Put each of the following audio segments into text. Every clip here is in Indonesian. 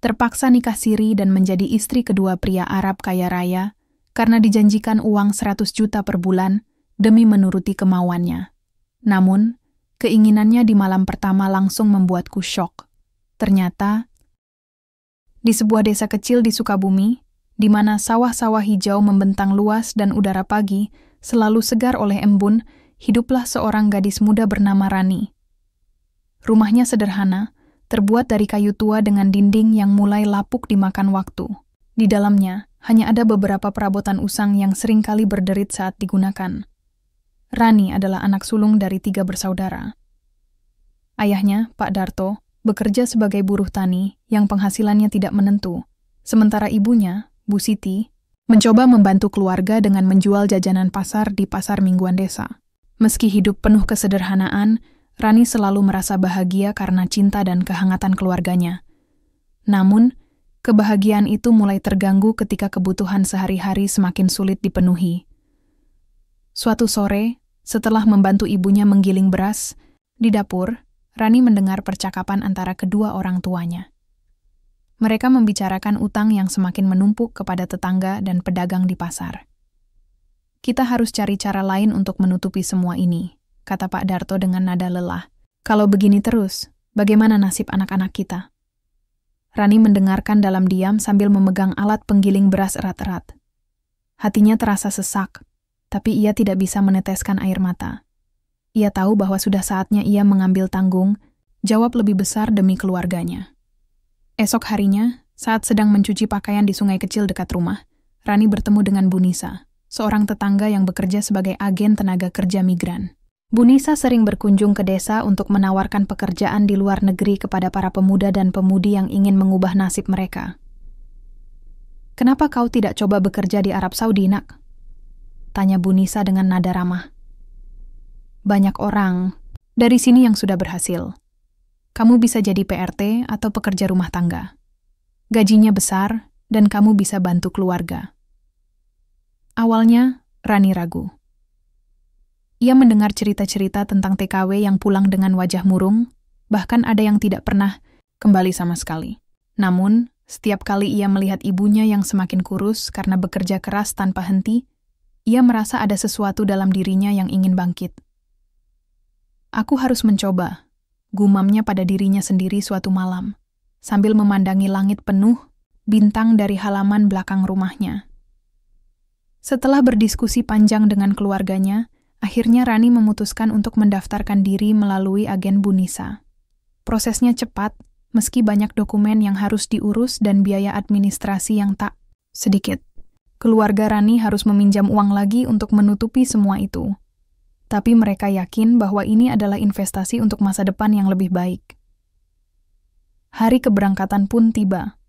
terpaksa nikah siri dan menjadi istri kedua pria Arab kaya raya karena dijanjikan uang 100 juta per bulan demi menuruti kemauannya. Namun, keinginannya di malam pertama langsung membuatku syok. Ternyata, di sebuah desa kecil di Sukabumi, di mana sawah-sawah hijau membentang luas dan udara pagi selalu segar oleh embun, hiduplah seorang gadis muda bernama Rani. Rumahnya sederhana, terbuat dari kayu tua dengan dinding yang mulai lapuk dimakan waktu. Di dalamnya, hanya ada beberapa perabotan usang yang seringkali berderit saat digunakan. Rani adalah anak sulung dari 3 bersaudara. Ayahnya, Pak Darto, bekerja sebagai buruh tani yang penghasilannya tidak menentu, sementara ibunya, Bu Siti, mencoba membantu keluarga dengan menjual jajanan pasar di pasar mingguan desa. Meski hidup penuh kesederhanaan, Rani selalu merasa bahagia karena cinta dan kehangatan keluarganya. Namun, kebahagiaan itu mulai terganggu ketika kebutuhan sehari-hari semakin sulit dipenuhi. Suatu sore, setelah membantu ibunya menggiling beras, di dapur, Rani mendengar percakapan antara kedua orang tuanya. Mereka membicarakan utang yang semakin menumpuk kepada tetangga dan pedagang di pasar. "Kita harus cari cara lain untuk menutupi semua ini," kata Pak Darto dengan nada lelah. "Kalau begini terus, bagaimana nasib anak-anak kita?" Rani mendengarkan dalam diam sambil memegang alat penggiling beras erat-erat. Hatinya terasa sesak, tapi ia tidak bisa meneteskan air mata. Ia tahu bahwa sudah saatnya ia mengambil tanggung jawab lebih besar demi keluarganya. Esok harinya, saat sedang mencuci pakaian di sungai kecil dekat rumah, Rani bertemu dengan Bu Nisa, seorang tetangga yang bekerja sebagai agen tenaga kerja migran. Bu Nisa sering berkunjung ke desa untuk menawarkan pekerjaan di luar negeri kepada para pemuda dan pemudi yang ingin mengubah nasib mereka. "Kenapa kau tidak coba bekerja di Arab Saudi, nak?" tanya Bu Nisa dengan nada ramah. "Banyak orang dari sini yang sudah berhasil. Kamu bisa jadi PRT atau pekerja rumah tangga. Gajinya besar dan kamu bisa bantu keluarga." Awalnya, Rani ragu. Ia mendengar cerita-cerita tentang TKW yang pulang dengan wajah murung, bahkan ada yang tidak pernah kembali sama sekali. Namun, setiap kali ia melihat ibunya yang semakin kurus karena bekerja keras tanpa henti, ia merasa ada sesuatu dalam dirinya yang ingin bangkit. "Aku harus mencoba," gumamnya pada dirinya sendiri suatu malam, sambil memandangi langit penuh bintang dari halaman belakang rumahnya. Setelah berdiskusi panjang dengan keluarganya, akhirnya Rani memutuskan untuk mendaftarkan diri melalui agen Bu Nisa. Prosesnya cepat, meski banyak dokumen yang harus diurus dan biaya administrasi yang tak sedikit. Keluarga Rani harus meminjam uang lagi untuk menutupi semua itu. Tapi mereka yakin bahwa ini adalah investasi untuk masa depan yang lebih baik. Hari keberangkatan pun tiba.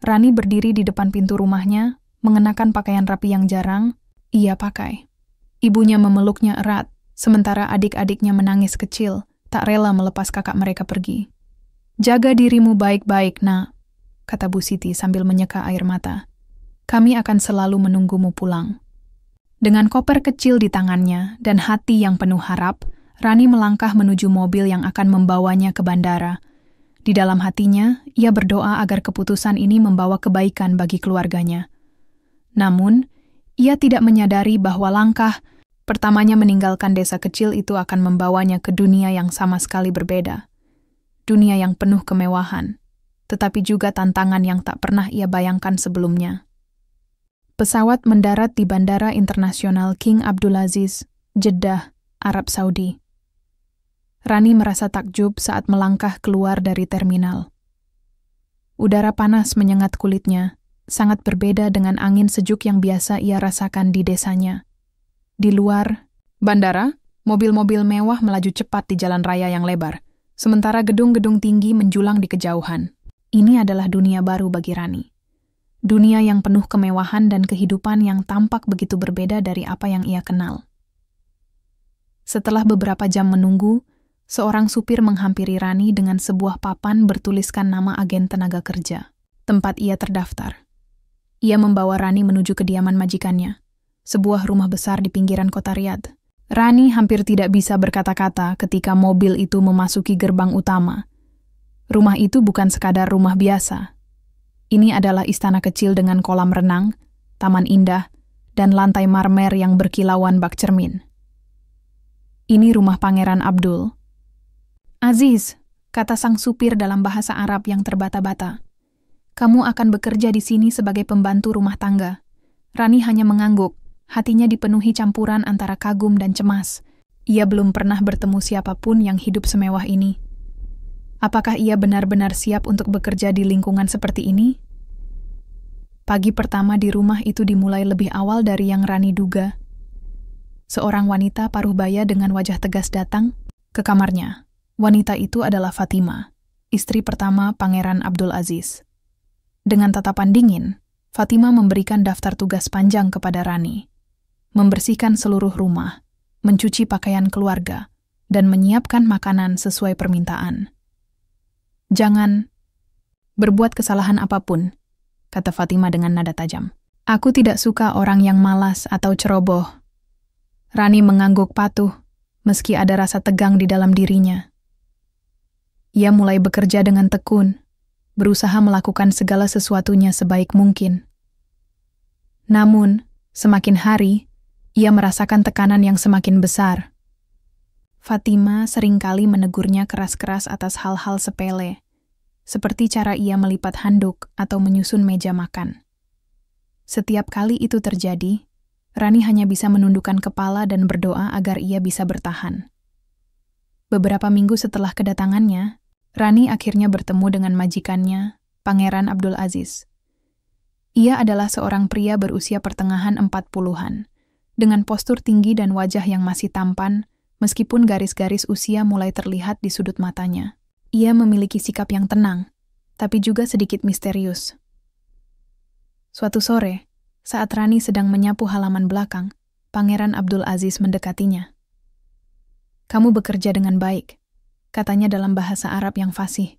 Rani berdiri di depan pintu rumahnya, mengenakan pakaian rapi yang jarang ia pakai. Ibunya memeluknya erat, sementara adik-adiknya menangis kecil, tak rela melepas kakak mereka pergi. "Jaga dirimu baik-baik, nak," kata Bu Siti sambil menyeka air mata. "Kami akan selalu menunggumu pulang." Dengan koper kecil di tangannya dan hati yang penuh harap, Rani melangkah menuju mobil yang akan membawanya ke bandara. Di dalam hatinya, ia berdoa agar keputusan ini membawa kebaikan bagi keluarganya. Namun, ia tidak menyadari bahwa langkah pertamanya meninggalkan desa kecil itu akan membawanya ke dunia yang sama sekali berbeda. Dunia yang penuh kemewahan, tetapi juga tantangan yang tak pernah ia bayangkan sebelumnya. Pesawat mendarat di Bandara Internasional King Abdulaziz, Jeddah, Arab Saudi. Rani merasa takjub saat melangkah keluar dari terminal. Udara panas menyengat kulitnya, sangat berbeda dengan angin sejuk yang biasa ia rasakan di desanya. Di luar bandara, mobil-mobil mewah melaju cepat di jalan raya yang lebar, sementara gedung-gedung tinggi menjulang di kejauhan. Ini adalah dunia baru bagi Rani. Dunia yang penuh kemewahan dan kehidupan yang tampak begitu berbeda dari apa yang ia kenal. Setelah beberapa jam menunggu, seorang supir menghampiri Rani dengan sebuah papan bertuliskan nama agen tenaga kerja, tempat ia terdaftar. Ia membawa Rani menuju kediaman majikannya, sebuah rumah besar di pinggiran kota Riyadh. Rani hampir tidak bisa berkata-kata ketika mobil itu memasuki gerbang utama. Rumah itu bukan sekadar rumah biasa. Ini adalah istana kecil dengan kolam renang, taman indah, dan lantai marmer yang berkilauan bak cermin. Ini rumah Pangeran Abdul. Aziz, kata sang supir dalam bahasa Arab yang terbata-bata. Kamu akan bekerja di sini sebagai pembantu rumah tangga. Rani hanya mengangguk, hatinya dipenuhi campuran antara kagum dan cemas. Ia belum pernah bertemu siapapun yang hidup semewah ini. Apakah ia benar-benar siap untuk bekerja di lingkungan seperti ini? Pagi pertama di rumah itu dimulai lebih awal dari yang Rani duga. Seorang wanita paruh baya dengan wajah tegas datang ke kamarnya. Wanita itu adalah Fatima, istri pertama Pangeran Abdul Aziz. Dengan tatapan dingin, Fatima memberikan daftar tugas panjang kepada Rani. Membersihkan seluruh rumah, mencuci pakaian keluarga, dan menyiapkan makanan sesuai permintaan. Jangan berbuat kesalahan apapun, kata Fatima dengan nada tajam. Aku tidak suka orang yang malas atau ceroboh. Rani mengangguk patuh, meski ada rasa tegang di dalam dirinya. Ia mulai bekerja dengan tekun, berusaha melakukan segala sesuatunya sebaik mungkin. Namun, semakin hari, ia merasakan tekanan yang semakin besar. Fatima seringkali menegurnya keras-keras atas hal-hal sepele, seperti cara ia melipat handuk atau menyusun meja makan. Setiap kali itu terjadi, Rani hanya bisa menundukkan kepala dan berdoa agar ia bisa bertahan. Beberapa minggu setelah kedatangannya, Rani akhirnya bertemu dengan majikannya, Pangeran Abdul Aziz. Ia adalah seorang pria berusia pertengahan 40-an, dengan postur tinggi dan wajah yang masih tampan, meskipun garis-garis usia mulai terlihat di sudut matanya. Ia memiliki sikap yang tenang, tapi juga sedikit misterius. Suatu sore, saat Rani sedang menyapu halaman belakang, Pangeran Abdul Aziz mendekatinya. Kamu bekerja dengan baik, katanya dalam bahasa Arab yang fasih.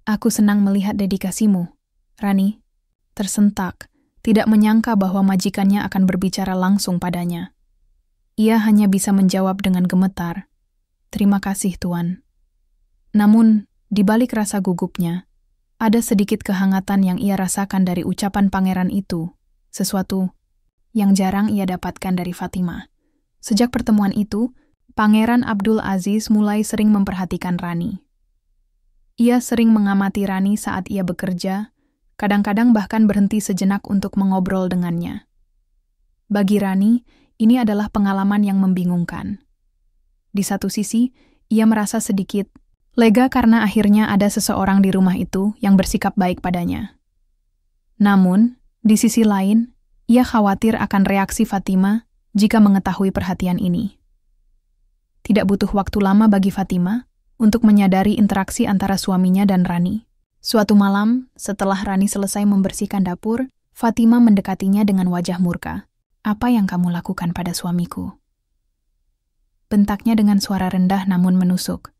Aku senang melihat dedikasimu, Rani. Tersentak, tidak menyangka bahwa majikannya akan berbicara langsung padanya. Ia hanya bisa menjawab dengan gemetar, "Terima kasih, Tuan." Namun, di balik rasa gugupnya, ada sedikit kehangatan yang ia rasakan dari ucapan pangeran itu, sesuatu yang jarang ia dapatkan dari Fatima. Sejak pertemuan itu, Pangeran Abdul Aziz mulai sering memperhatikan Rani. Ia sering mengamati Rani saat ia bekerja, kadang-kadang bahkan berhenti sejenak untuk mengobrol dengannya. Bagi Rani, ini adalah pengalaman yang membingungkan. Di satu sisi, ia merasa sedikit lega karena akhirnya ada seseorang di rumah itu yang bersikap baik padanya. Namun, di sisi lain, ia khawatir akan reaksi Fatima jika mengetahui perhatian ini. Tidak butuh waktu lama bagi Fatima untuk menyadari interaksi antara suaminya dan Rani. Suatu malam, setelah Rani selesai membersihkan dapur, Fatima mendekatinya dengan wajah murka. "Apa yang kamu lakukan pada suamiku?" Bentaknya dengan suara rendah namun menusuk.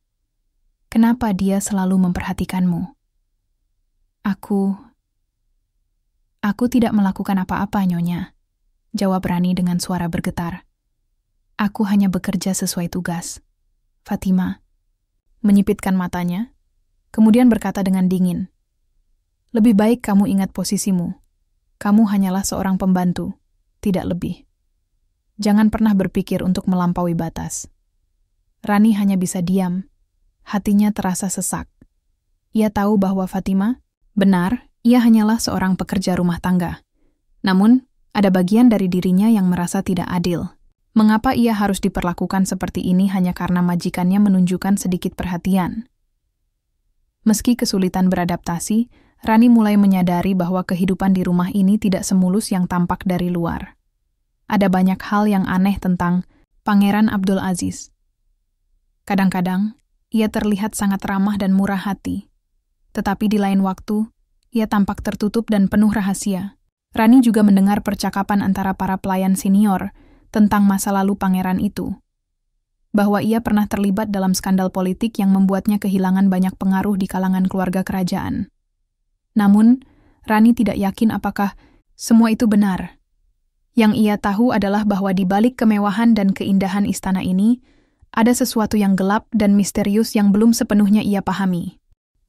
"Kenapa dia selalu memperhatikanmu?" Aku tidak melakukan apa-apa, Nyonya," jawab Rani dengan suara bergetar. "Aku hanya bekerja sesuai tugas." Fatima menyipitkan matanya, kemudian berkata dengan dingin, "Lebih baik kamu ingat posisimu. Kamu hanyalah seorang pembantu, tidak lebih. Jangan pernah berpikir untuk melampaui batas." Rani hanya bisa diam. Hatinya terasa sesak. Ia tahu bahwa Fatima, benar, ia hanyalah seorang pekerja rumah tangga. Namun, ada bagian dari dirinya yang merasa tidak adil. Mengapa ia harus diperlakukan seperti ini hanya karena majikannya menunjukkan sedikit perhatian? Meski kesulitan beradaptasi, Rani mulai menyadari bahwa kehidupan di rumah ini tidak semulus yang tampak dari luar. Ada banyak hal yang aneh tentang Pangeran Abdul Aziz. Kadang-kadang, ia terlihat sangat ramah dan murah hati. Tetapi di lain waktu, ia tampak tertutup dan penuh rahasia. Rani juga mendengar percakapan antara para pelayan senior tentang masa lalu pangeran itu. Bahwa ia pernah terlibat dalam skandal politik yang membuatnya kehilangan banyak pengaruh di kalangan keluarga kerajaan. Namun, Rani tidak yakin apakah semua itu benar. Yang ia tahu adalah bahwa di balik kemewahan dan keindahan istana ini, ada sesuatu yang gelap dan misterius yang belum sepenuhnya ia pahami.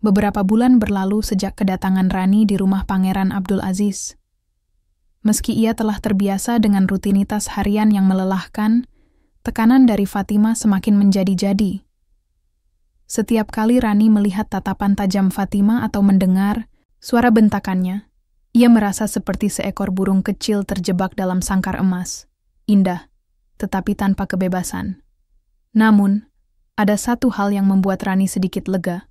Beberapa bulan berlalu sejak kedatangan Rani di rumah Pangeran Abdul Aziz. Meski ia telah terbiasa dengan rutinitas harian yang melelahkan, tekanan dari Fatima semakin menjadi-jadi. Setiap kali Rani melihat tatapan tajam Fatima atau mendengar suara bentakannya, ia merasa seperti seekor burung kecil terjebak dalam sangkar emas, indah, tetapi tanpa kebebasan. Namun, ada satu hal yang membuat Rani sedikit lega.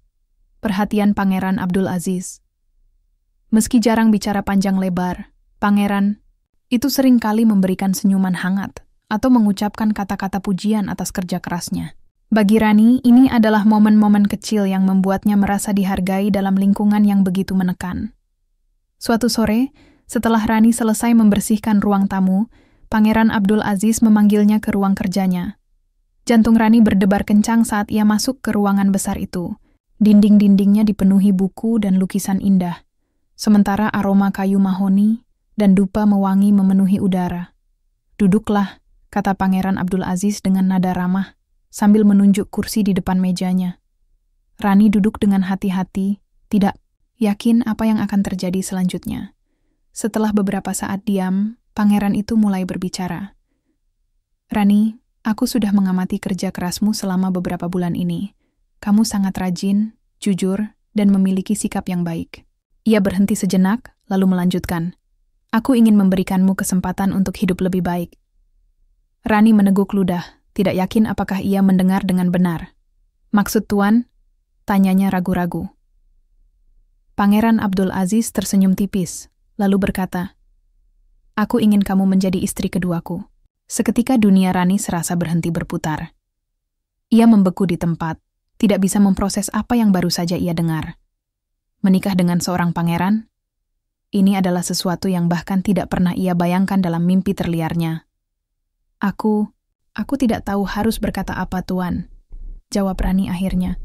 Perhatian Pangeran Abdul Aziz. Meski jarang bicara panjang lebar, Pangeran itu sering kali memberikan senyuman hangat atau mengucapkan kata-kata pujian atas kerja kerasnya. Bagi Rani, ini adalah momen-momen kecil yang membuatnya merasa dihargai dalam lingkungan yang begitu menekan. Suatu sore, setelah Rani selesai membersihkan ruang tamu, Pangeran Abdul Aziz memanggilnya ke ruang kerjanya. Jantung Rani berdebar kencang saat ia masuk ke ruangan besar itu. Dinding-dindingnya dipenuhi buku dan lukisan indah, sementara aroma kayu mahoni dan dupa mewangi memenuhi udara. "Duduklah," kata Pangeran Abdul Aziz dengan nada ramah, sambil menunjuk kursi di depan mejanya. Rani duduk dengan hati-hati, tidak yakin apa yang akan terjadi selanjutnya. Setelah beberapa saat diam, Pangeran itu mulai berbicara. "Rani, aku sudah mengamati kerja kerasmu selama beberapa bulan ini. Kamu sangat rajin, jujur, dan memiliki sikap yang baik." Ia berhenti sejenak, lalu melanjutkan. "Aku ingin memberikanmu kesempatan untuk hidup lebih baik." Rani meneguk ludah, tidak yakin apakah ia mendengar dengan benar. "Maksud Tuan?" tanyanya ragu-ragu. Pangeran Abdul Aziz tersenyum tipis, lalu berkata, "Aku ingin kamu menjadi istri keduaku." Seketika dunia Rani serasa berhenti berputar. Ia membeku di tempat, tidak bisa memproses apa yang baru saja ia dengar. Menikah dengan seorang pangeran? Ini adalah sesuatu yang bahkan tidak pernah ia bayangkan dalam mimpi terliarnya. Aku tidak tahu harus berkata apa, Tuan," jawab Rani akhirnya.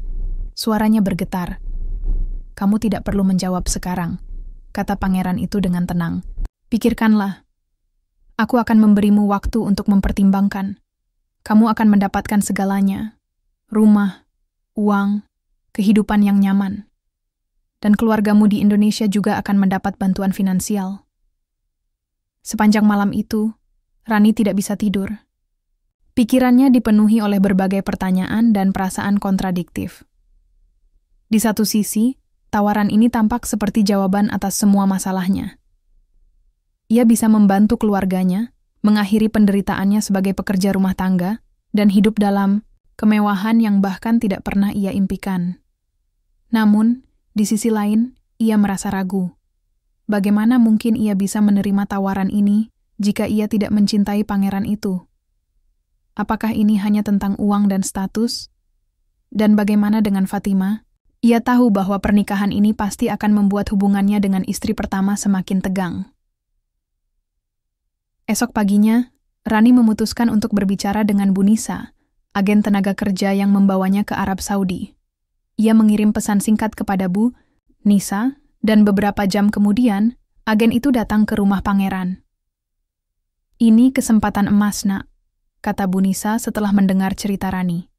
Suaranya bergetar. "Kamu tidak perlu menjawab sekarang," kata pangeran itu dengan tenang. "Pikirkanlah. Aku akan memberimu waktu untuk mempertimbangkan. Kamu akan mendapatkan segalanya. Rumah, uang, kehidupan yang nyaman. Dan keluargamu di Indonesia juga akan mendapat bantuan finansial." Sepanjang malam itu, Rani tidak bisa tidur. Pikirannya dipenuhi oleh berbagai pertanyaan dan perasaan kontradiktif. Di satu sisi, tawaran ini tampak seperti jawaban atas semua masalahnya. Ia bisa membantu keluarganya, mengakhiri penderitaannya sebagai pekerja rumah tangga, dan hidup dalam kemewahan yang bahkan tidak pernah ia impikan. Namun, di sisi lain, ia merasa ragu. Bagaimana mungkin ia bisa menerima tawaran ini jika ia tidak mencintai pangeran itu? Apakah ini hanya tentang uang dan status? Dan bagaimana dengan Fatima? Ia tahu bahwa pernikahan ini pasti akan membuat hubungannya dengan istri pertama semakin tegang. Esok paginya, Rani memutuskan untuk berbicara dengan Bu Nisa, agen tenaga kerja yang membawanya ke Arab Saudi. Ia mengirim pesan singkat kepada Bu Nisa, dan beberapa jam kemudian, agen itu datang ke rumah pangeran. "Ini kesempatan emas, Nak," kata Bu Nisa setelah mendengar cerita Rani.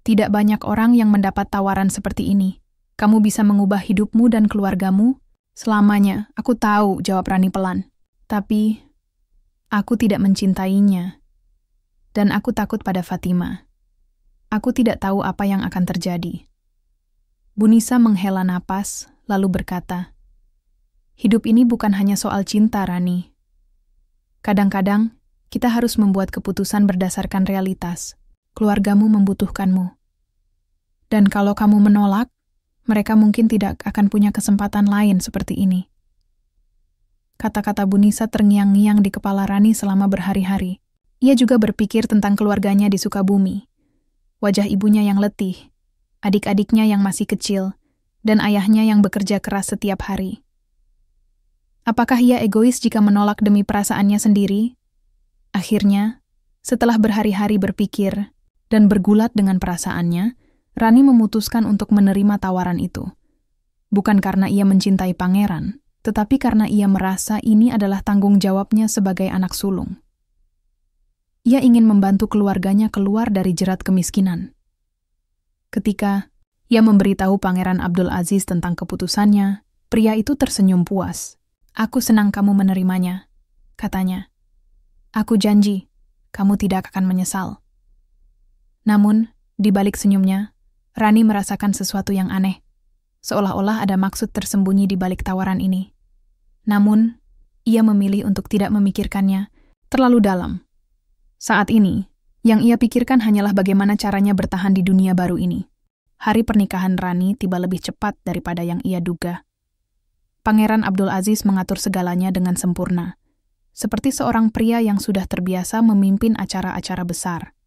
"Tidak banyak orang yang mendapat tawaran seperti ini. Kamu bisa mengubah hidupmu dan keluargamu selamanya." "Aku tahu," jawab Rani pelan. "Tapi aku tidak mencintainya. Dan aku takut pada Fatima. Aku tidak tahu apa yang akan terjadi." Bu Nisa menghela napas, lalu berkata, "Hidup ini bukan hanya soal cinta, Rani. Kadang-kadang, kita harus membuat keputusan berdasarkan realitas. Keluargamu membutuhkanmu. Dan kalau kamu menolak, mereka mungkin tidak akan punya kesempatan lain seperti ini." Kata-kata Bu Nisa terngiang-ngiang di kepala Rani selama berhari-hari. Ia juga berpikir tentang keluarganya di Sukabumi. Wajah ibunya yang letih, adik-adiknya yang masih kecil, dan ayahnya yang bekerja keras setiap hari. Apakah ia egois jika menolak demi perasaannya sendiri? Akhirnya, setelah berhari-hari berpikir dan bergulat dengan perasaannya, Rani memutuskan untuk menerima tawaran itu. Bukan karena ia mencintai pangeran, tetapi karena ia merasa ini adalah tanggung jawabnya sebagai anak sulung. Ia ingin membantu keluarganya keluar dari jerat kemiskinan. Ketika Ia memberitahu Pangeran Abdul Aziz tentang keputusannya. Pria itu tersenyum puas. "Aku senang kamu menerimanya," katanya. "Aku janji, kamu tidak akan menyesal." Namun, di balik senyumnya, Rani merasakan sesuatu yang aneh. Seolah-olah ada maksud tersembunyi di balik tawaran ini. Namun, ia memilih untuk tidak memikirkannya terlalu dalam. Saat ini, yang ia pikirkan hanyalah bagaimana caranya bertahan di dunia baru ini. Hari pernikahan Rani tiba lebih cepat daripada yang ia duga. Pangeran Abdul Aziz mengatur segalanya dengan sempurna, seperti seorang pria yang sudah terbiasa memimpin acara-acara besar.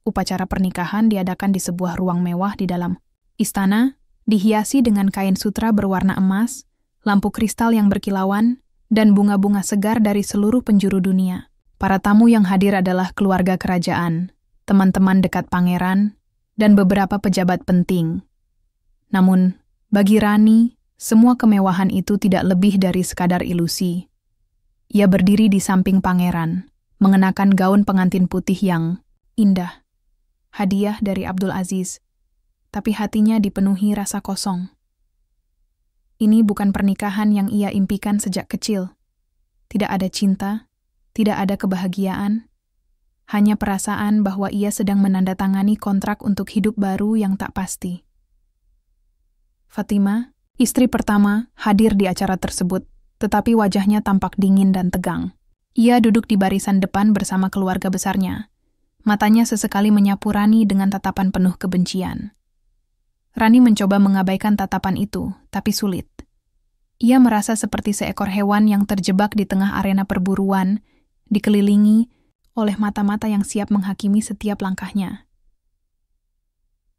Upacara pernikahan diadakan di sebuah ruang mewah di dalam istana, dihiasi dengan kain sutra berwarna emas, lampu kristal yang berkilauan, dan bunga-bunga segar dari seluruh penjuru dunia. Para tamu yang hadir adalah keluarga kerajaan, teman-teman dekat pangeran, dan beberapa pejabat penting. Namun, bagi Rani, semua kemewahan itu tidak lebih dari sekadar ilusi. Ia berdiri di samping pangeran, mengenakan gaun pengantin putih yang indah, hadiah dari Abdul Aziz, tapi hatinya dipenuhi rasa kosong. Ini bukan pernikahan yang ia impikan sejak kecil. Tidak ada cinta, tidak ada kebahagiaan, hanya perasaan bahwa ia sedang menandatangani kontrak untuk hidup baru yang tak pasti. Fatima, istri pertama, hadir di acara tersebut, tetapi wajahnya tampak dingin dan tegang. Ia duduk di barisan depan bersama keluarga besarnya. Matanya sesekali menyapu Rani dengan tatapan penuh kebencian. Rani mencoba mengabaikan tatapan itu, tapi sulit. Ia merasa seperti seekor hewan yang terjebak di tengah arena perburuan, dikelilingi oleh mata-mata yang siap menghakimi setiap langkahnya.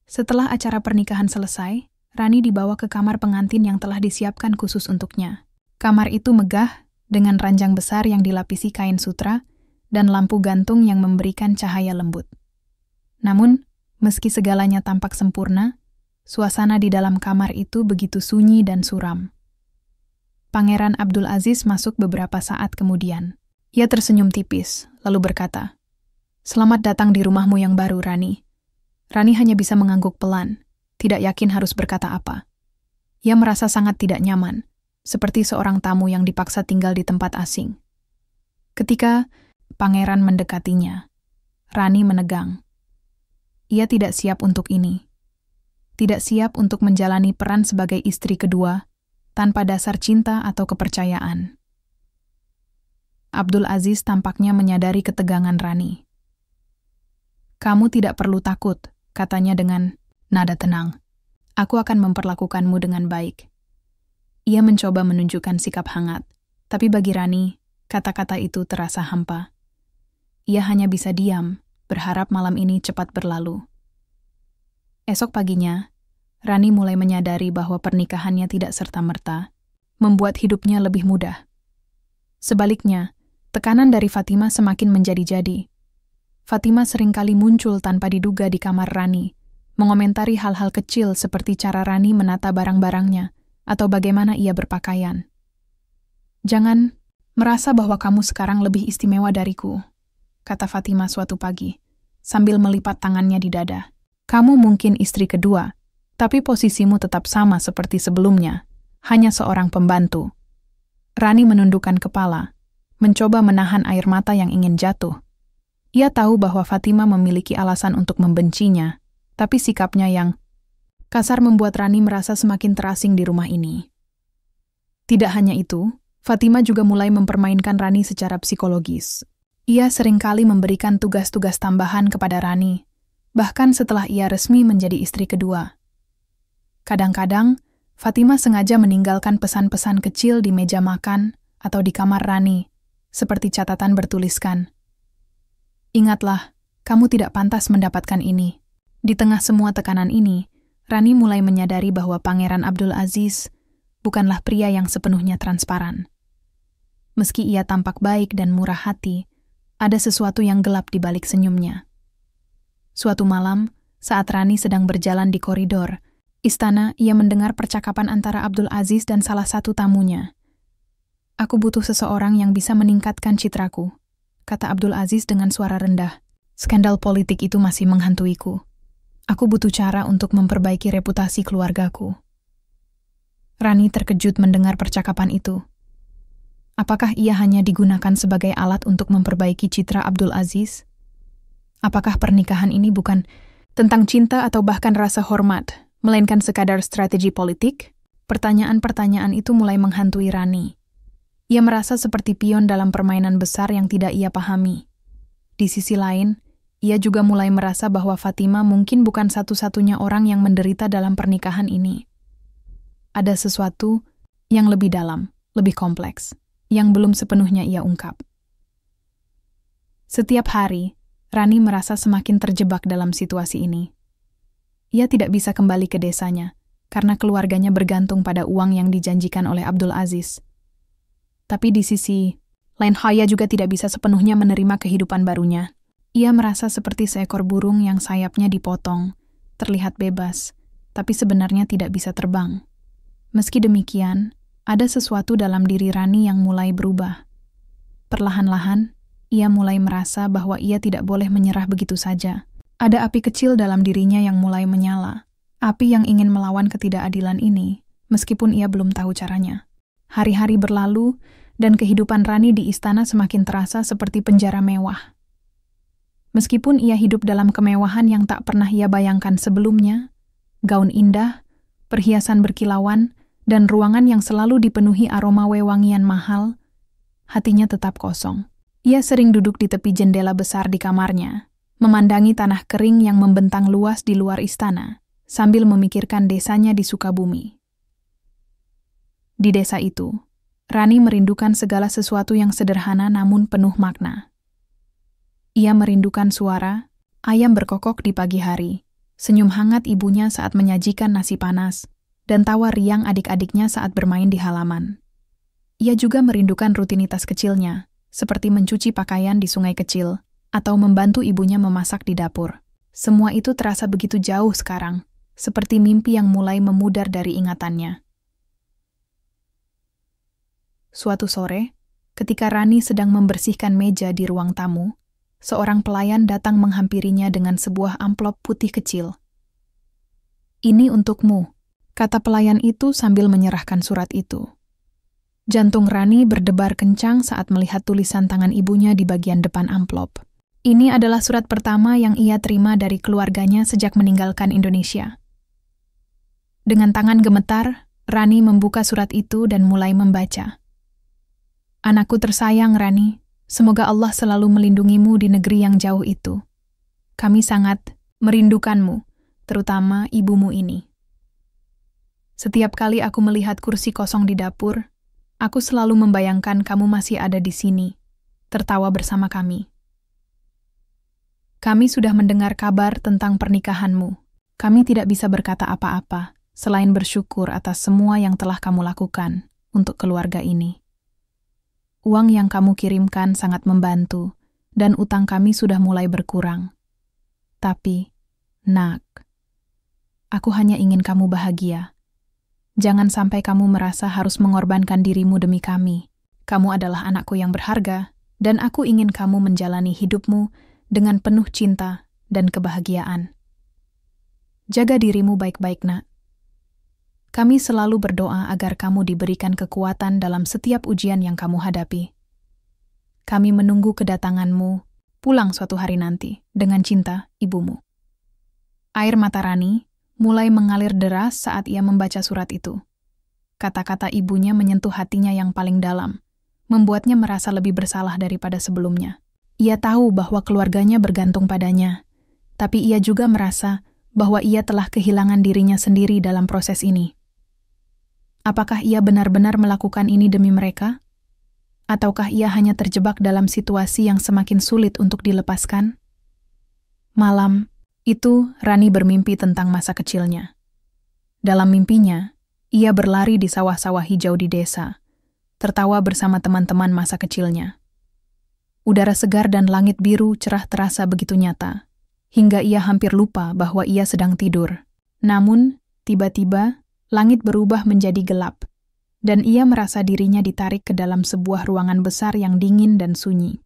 Setelah acara pernikahan selesai, Rani dibawa ke kamar pengantin yang telah disiapkan khusus untuknya. Kamar itu megah, dengan ranjang besar yang dilapisi kain sutra, dan lampu gantung yang memberikan cahaya lembut. Namun, meski segalanya tampak sempurna, suasana di dalam kamar itu begitu sunyi dan suram. Pangeran Abdul Aziz masuk beberapa saat kemudian. Ia tersenyum tipis, lalu berkata, "Selamat datang di rumahmu yang baru, Rani." Rani hanya bisa mengangguk pelan, tidak yakin harus berkata apa. Ia merasa sangat tidak nyaman, seperti seorang tamu yang dipaksa tinggal di tempat asing. Ketika pangeran mendekatinya, Rani menegang. Ia tidak siap untuk ini. Tidak siap untuk menjalani peran sebagai istri kedua tanpa dasar cinta atau kepercayaan. Abdul Aziz tampaknya menyadari ketegangan Rani. "Kamu tidak perlu takut," katanya dengan nada tenang. "Aku akan memperlakukanmu dengan baik." Ia mencoba menunjukkan sikap hangat, tapi bagi Rani, kata-kata itu terasa hampa. Ia hanya bisa diam, berharap malam ini cepat berlalu. Esok paginya, Rani mulai menyadari bahwa pernikahannya tidak serta-merta membuat hidupnya lebih mudah. Sebaliknya, tekanan dari Fatima semakin menjadi-jadi. Fatima seringkali muncul tanpa diduga di kamar Rani, mengomentari hal-hal kecil seperti cara Rani menata barang-barangnya atau bagaimana ia berpakaian. "Jangan merasa bahwa kamu sekarang lebih istimewa dariku," kata Fatima suatu pagi, sambil melipat tangannya di dada. "Kamu mungkin istri kedua, tapi posisimu tetap sama seperti sebelumnya, hanya seorang pembantu." Rani menundukkan kepala, mencoba menahan air mata yang ingin jatuh. Ia tahu bahwa Fatima memiliki alasan untuk membencinya, tapi sikapnya yang kasar membuat Rani merasa semakin terasing di rumah ini. Tidak hanya itu, Fatima juga mulai mempermainkan Rani secara psikologis. Ia seringkali memberikan tugas-tugas tambahan kepada Rani, bahkan setelah ia resmi menjadi istri kedua. Kadang-kadang, Fatima sengaja meninggalkan pesan-pesan kecil di meja makan atau di kamar Rani, seperti catatan bertuliskan, "Ingatlah, kamu tidak pantas mendapatkan ini." Di tengah semua tekanan ini, Rani mulai menyadari bahwa Pangeran Abdul Aziz bukanlah pria yang sepenuhnya transparan. Meski ia tampak baik dan murah hati, ada sesuatu yang gelap di balik senyumnya. Suatu malam, saat Rani sedang berjalan di koridor istana, ia mendengar percakapan antara Abdul Aziz dan salah satu tamunya. "Aku butuh seseorang yang bisa meningkatkan citraku," kata Abdul Aziz dengan suara rendah. "Skandal politik itu masih menghantuiku. Aku butuh cara untuk memperbaiki reputasi keluargaku. Rani terkejut mendengar percakapan itu. Apakah ia hanya digunakan sebagai alat untuk memperbaiki citra Abdul Aziz? Apakah pernikahan ini bukan tentang cinta atau bahkan rasa hormat, melainkan sekadar strategi politik? Pertanyaan-pertanyaan itu mulai menghantui Rani. Ia merasa seperti pion dalam permainan besar yang tidak ia pahami. Di sisi lain, ia juga mulai merasa bahwa Fatima mungkin bukan satu-satunya orang yang menderita dalam pernikahan ini. Ada sesuatu yang lebih dalam, lebih kompleks, yang belum sepenuhnya ia ungkap. Setiap hari, Rani merasa semakin terjebak dalam situasi ini. Ia tidak bisa kembali ke desanya, karena keluarganya bergantung pada uang yang dijanjikan oleh Abdul Aziz. Tapi di sisi lain, Haya juga tidak bisa sepenuhnya menerima kehidupan barunya. Ia merasa seperti seekor burung yang sayapnya dipotong, terlihat bebas, tapi sebenarnya tidak bisa terbang. Meski demikian, ada sesuatu dalam diri Rani yang mulai berubah. Perlahan-lahan, ia mulai merasa bahwa ia tidak boleh menyerah begitu saja. Ada api kecil dalam dirinya yang mulai menyala. Api yang ingin melawan ketidakadilan ini, meskipun ia belum tahu caranya. Hari-hari berlalu, dan kehidupan Rani di istana semakin terasa seperti penjara mewah. Meskipun ia hidup dalam kemewahan yang tak pernah ia bayangkan sebelumnya, gaun indah, perhiasan berkilauan, dan ruangan yang selalu dipenuhi aroma wewangian mahal, hatinya tetap kosong. Ia sering duduk di tepi jendela besar di kamarnya, memandangi tanah kering yang membentang luas di luar istana, sambil memikirkan desanya di Sukabumi. Di desa itu, Rani merindukan segala sesuatu yang sederhana namun penuh makna. Ia merindukan suara ayam berkokok di pagi hari, senyum hangat ibunya saat menyajikan nasi panas, dan tawa riang adik-adiknya saat bermain di halaman. Ia juga merindukan rutinitas kecilnya, seperti mencuci pakaian di sungai kecil, atau membantu ibunya memasak di dapur. Semua itu terasa begitu jauh sekarang, seperti mimpi yang mulai memudar dari ingatannya. Suatu sore, ketika Rani sedang membersihkan meja di ruang tamu, seorang pelayan datang menghampirinya dengan sebuah amplop putih kecil. "Ini untukmu," kata pelayan itu sambil menyerahkan surat itu. Jantung Rani berdebar kencang saat melihat tulisan tangan ibunya di bagian depan amplop. Ini adalah surat pertama yang ia terima dari keluarganya sejak meninggalkan Indonesia. Dengan tangan gemetar, Rani membuka surat itu dan mulai membaca. "Anakku tersayang, Rani, semoga Allah selalu melindungimu di negeri yang jauh itu. Kami sangat merindukanmu, terutama ibumu ini. Setiap kali aku melihat kursi kosong di dapur, aku selalu membayangkan kamu masih ada di sini, tertawa bersama kami. Kami sudah mendengar kabar tentang pernikahanmu. Kami tidak bisa berkata apa-apa, selain bersyukur atas semua yang telah kamu lakukan untuk keluarga ini. Uang yang kamu kirimkan sangat membantu, dan utang kami sudah mulai berkurang. Tapi, Nak, aku hanya ingin kamu bahagia. Jangan sampai kamu merasa harus mengorbankan dirimu demi kami. Kamu adalah anakku yang berharga, dan aku ingin kamu menjalani hidupmu dengan penuh cinta dan kebahagiaan. Jaga dirimu baik-baik, Nak. Kami selalu berdoa agar kamu diberikan kekuatan dalam setiap ujian yang kamu hadapi. Kami menunggu kedatanganmu pulang suatu hari nanti. Dengan cinta, ibumu." Air mata Rani mulai mengalir deras saat ia membaca surat itu. Kata-kata ibunya menyentuh hatinya yang paling dalam, membuatnya merasa lebih bersalah daripada sebelumnya. Ia tahu bahwa keluarganya bergantung padanya, tapi ia juga merasa bahwa ia telah kehilangan dirinya sendiri dalam proses ini. Apakah ia benar-benar melakukan ini demi mereka? Ataukah ia hanya terjebak dalam situasi yang semakin sulit untuk dilepaskan? Malam itu, Rani bermimpi tentang masa kecilnya. Dalam mimpinya, ia berlari di sawah-sawah hijau di desa, tertawa bersama teman-teman masa kecilnya. Udara segar dan langit biru cerah terasa begitu nyata, hingga ia hampir lupa bahwa ia sedang tidur. Namun, tiba-tiba, langit berubah menjadi gelap, dan ia merasa dirinya ditarik ke dalam sebuah ruangan besar yang dingin dan sunyi.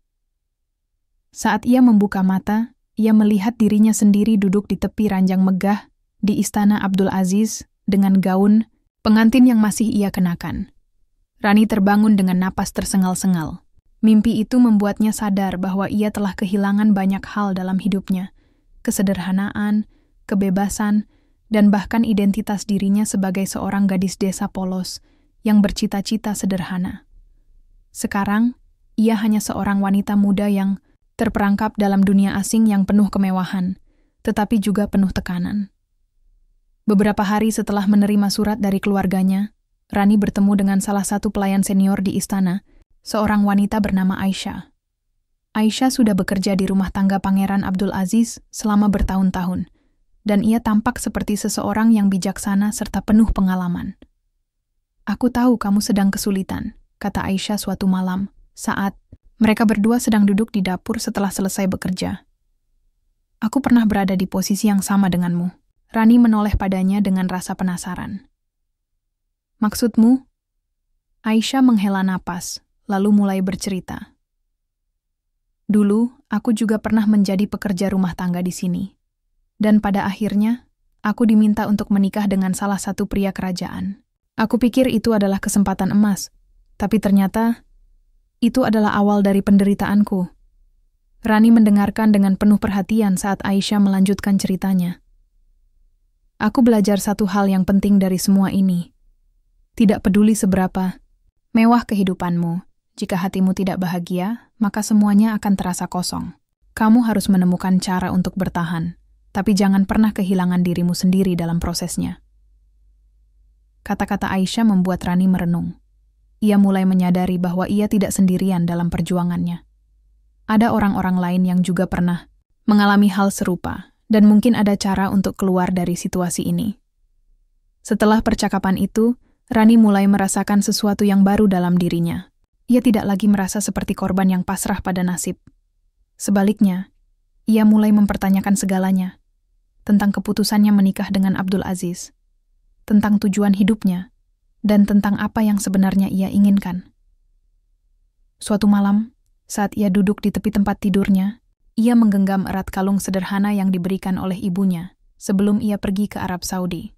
Saat ia membuka mata, ia melihat dirinya sendiri duduk di tepi ranjang megah di Istana Abdul Aziz dengan gaun pengantin yang masih ia kenakan. Rani terbangun dengan napas tersengal-sengal. Mimpi itu membuatnya sadar bahwa ia telah kehilangan banyak hal dalam hidupnya. Kesederhanaan, kebebasan, dan bahkan identitas dirinya sebagai seorang gadis desa polos yang bercita-cita sederhana. Sekarang, ia hanya seorang wanita muda yang terperangkap dalam dunia asing yang penuh kemewahan, tetapi juga penuh tekanan. Beberapa hari setelah menerima surat dari keluarganya, Rani bertemu dengan salah satu pelayan senior di istana, seorang wanita bernama Aisyah. Aisyah sudah bekerja di rumah tangga Pangeran Abdul Aziz selama bertahun-tahun, dan ia tampak seperti seseorang yang bijaksana serta penuh pengalaman. "Aku tahu kamu sedang kesulitan," kata Aisyah suatu malam, saat mereka berdua sedang duduk di dapur setelah selesai bekerja. "Aku pernah berada di posisi yang sama denganmu." Rani menoleh padanya dengan rasa penasaran. "Maksudmu?" Aisyah menghela napas, lalu mulai bercerita. "Dulu, aku juga pernah menjadi pekerja rumah tangga di sini. Dan pada akhirnya, aku diminta untuk menikah dengan salah satu pria kerajaan. Aku pikir itu adalah kesempatan emas, tapi ternyata itu adalah awal dari penderitaanku." Rani mendengarkan dengan penuh perhatian saat Aisyah melanjutkan ceritanya. "Aku belajar satu hal yang penting dari semua ini. Tidak peduli seberapa mewah kehidupanmu, jika hatimu tidak bahagia, maka semuanya akan terasa kosong. Kamu harus menemukan cara untuk bertahan, tapi jangan pernah kehilangan dirimu sendiri dalam prosesnya." Kata-kata Aisyah membuat Rani merenung. Ia mulai menyadari bahwa ia tidak sendirian dalam perjuangannya. Ada orang-orang lain yang juga pernah mengalami hal serupa, dan mungkin ada cara untuk keluar dari situasi ini. Setelah percakapan itu, Rani mulai merasakan sesuatu yang baru dalam dirinya. Ia tidak lagi merasa seperti korban yang pasrah pada nasib. Sebaliknya, ia mulai mempertanyakan segalanya, tentang keputusannya menikah dengan Abdul Aziz, tentang tujuan hidupnya, dan tentang apa yang sebenarnya ia inginkan. Suatu malam, saat ia duduk di tepi tempat tidurnya, ia menggenggam erat kalung sederhana yang diberikan oleh ibunya sebelum ia pergi ke Arab Saudi.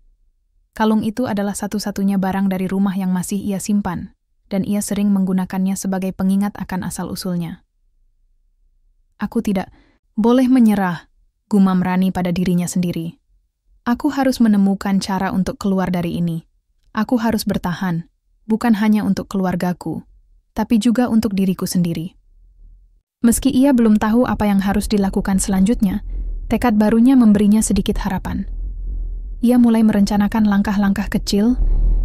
Kalung itu adalah satu-satunya barang dari rumah yang masih ia simpan, dan ia sering menggunakannya sebagai pengingat akan asal-usulnya. "Aku tidak boleh menyerah," gumam Rani pada dirinya sendiri. "Aku harus menemukan cara untuk keluar dari ini. Aku harus bertahan, bukan hanya untuk keluargaku, tapi juga untuk diriku sendiri." Meski ia belum tahu apa yang harus dilakukan selanjutnya, tekad barunya memberinya sedikit harapan. Ia mulai merencanakan langkah-langkah kecil,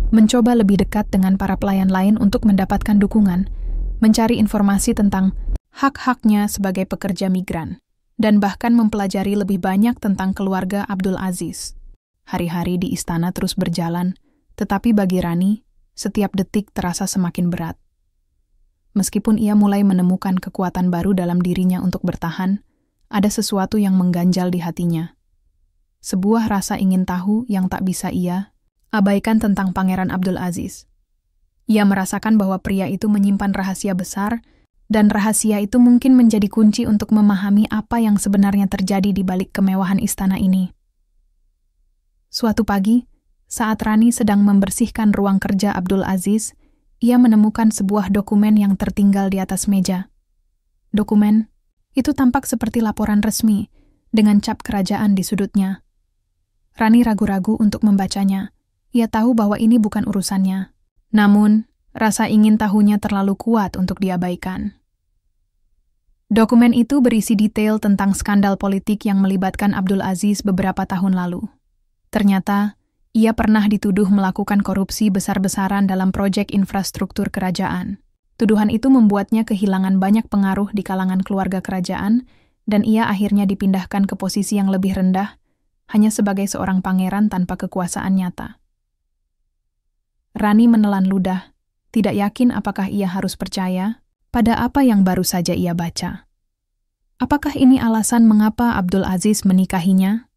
mencoba lebih dekat dengan para pelayan lain untuk mendapatkan dukungan, mencari informasi tentang hak-haknya sebagai pekerja migran, dan bahkan mempelajari lebih banyak tentang keluarga Abdul Aziz. Hari-hari di istana terus berjalan, tetapi bagi Rani, setiap detik terasa semakin berat. Meskipun ia mulai menemukan kekuatan baru dalam dirinya untuk bertahan, ada sesuatu yang mengganjal di hatinya. Sebuah rasa ingin tahu yang tak bisa ia abaikan tentang Pangeran Abdul Aziz. Ia merasakan bahwa pria itu menyimpan rahasia besar, dan rahasia itu mungkin menjadi kunci untuk memahami apa yang sebenarnya terjadi di balik kemewahan istana ini. Suatu pagi, saat Rani sedang membersihkan ruang kerja Abdul Aziz, ia menemukan sebuah dokumen yang tertinggal di atas meja. Dokumen itu tampak seperti laporan resmi, dengan cap kerajaan di sudutnya. Rani ragu-ragu untuk membacanya. Ia tahu bahwa ini bukan urusannya. Namun, rasa ingin tahunya terlalu kuat untuk diabaikan. Dokumen itu berisi detail tentang skandal politik yang melibatkan Abdul Aziz beberapa tahun lalu. Ternyata, ia pernah dituduh melakukan korupsi besar-besaran dalam proyek infrastruktur kerajaan. Tuduhan itu membuatnya kehilangan banyak pengaruh di kalangan keluarga kerajaan, dan ia akhirnya dipindahkan ke posisi yang lebih rendah, hanya sebagai seorang pangeran tanpa kekuasaan nyata. Rani menelan ludah, tidak yakin apakah ia harus percaya pada apa yang baru saja ia baca. Apakah ini alasan mengapa Abdul Aziz menikahinya?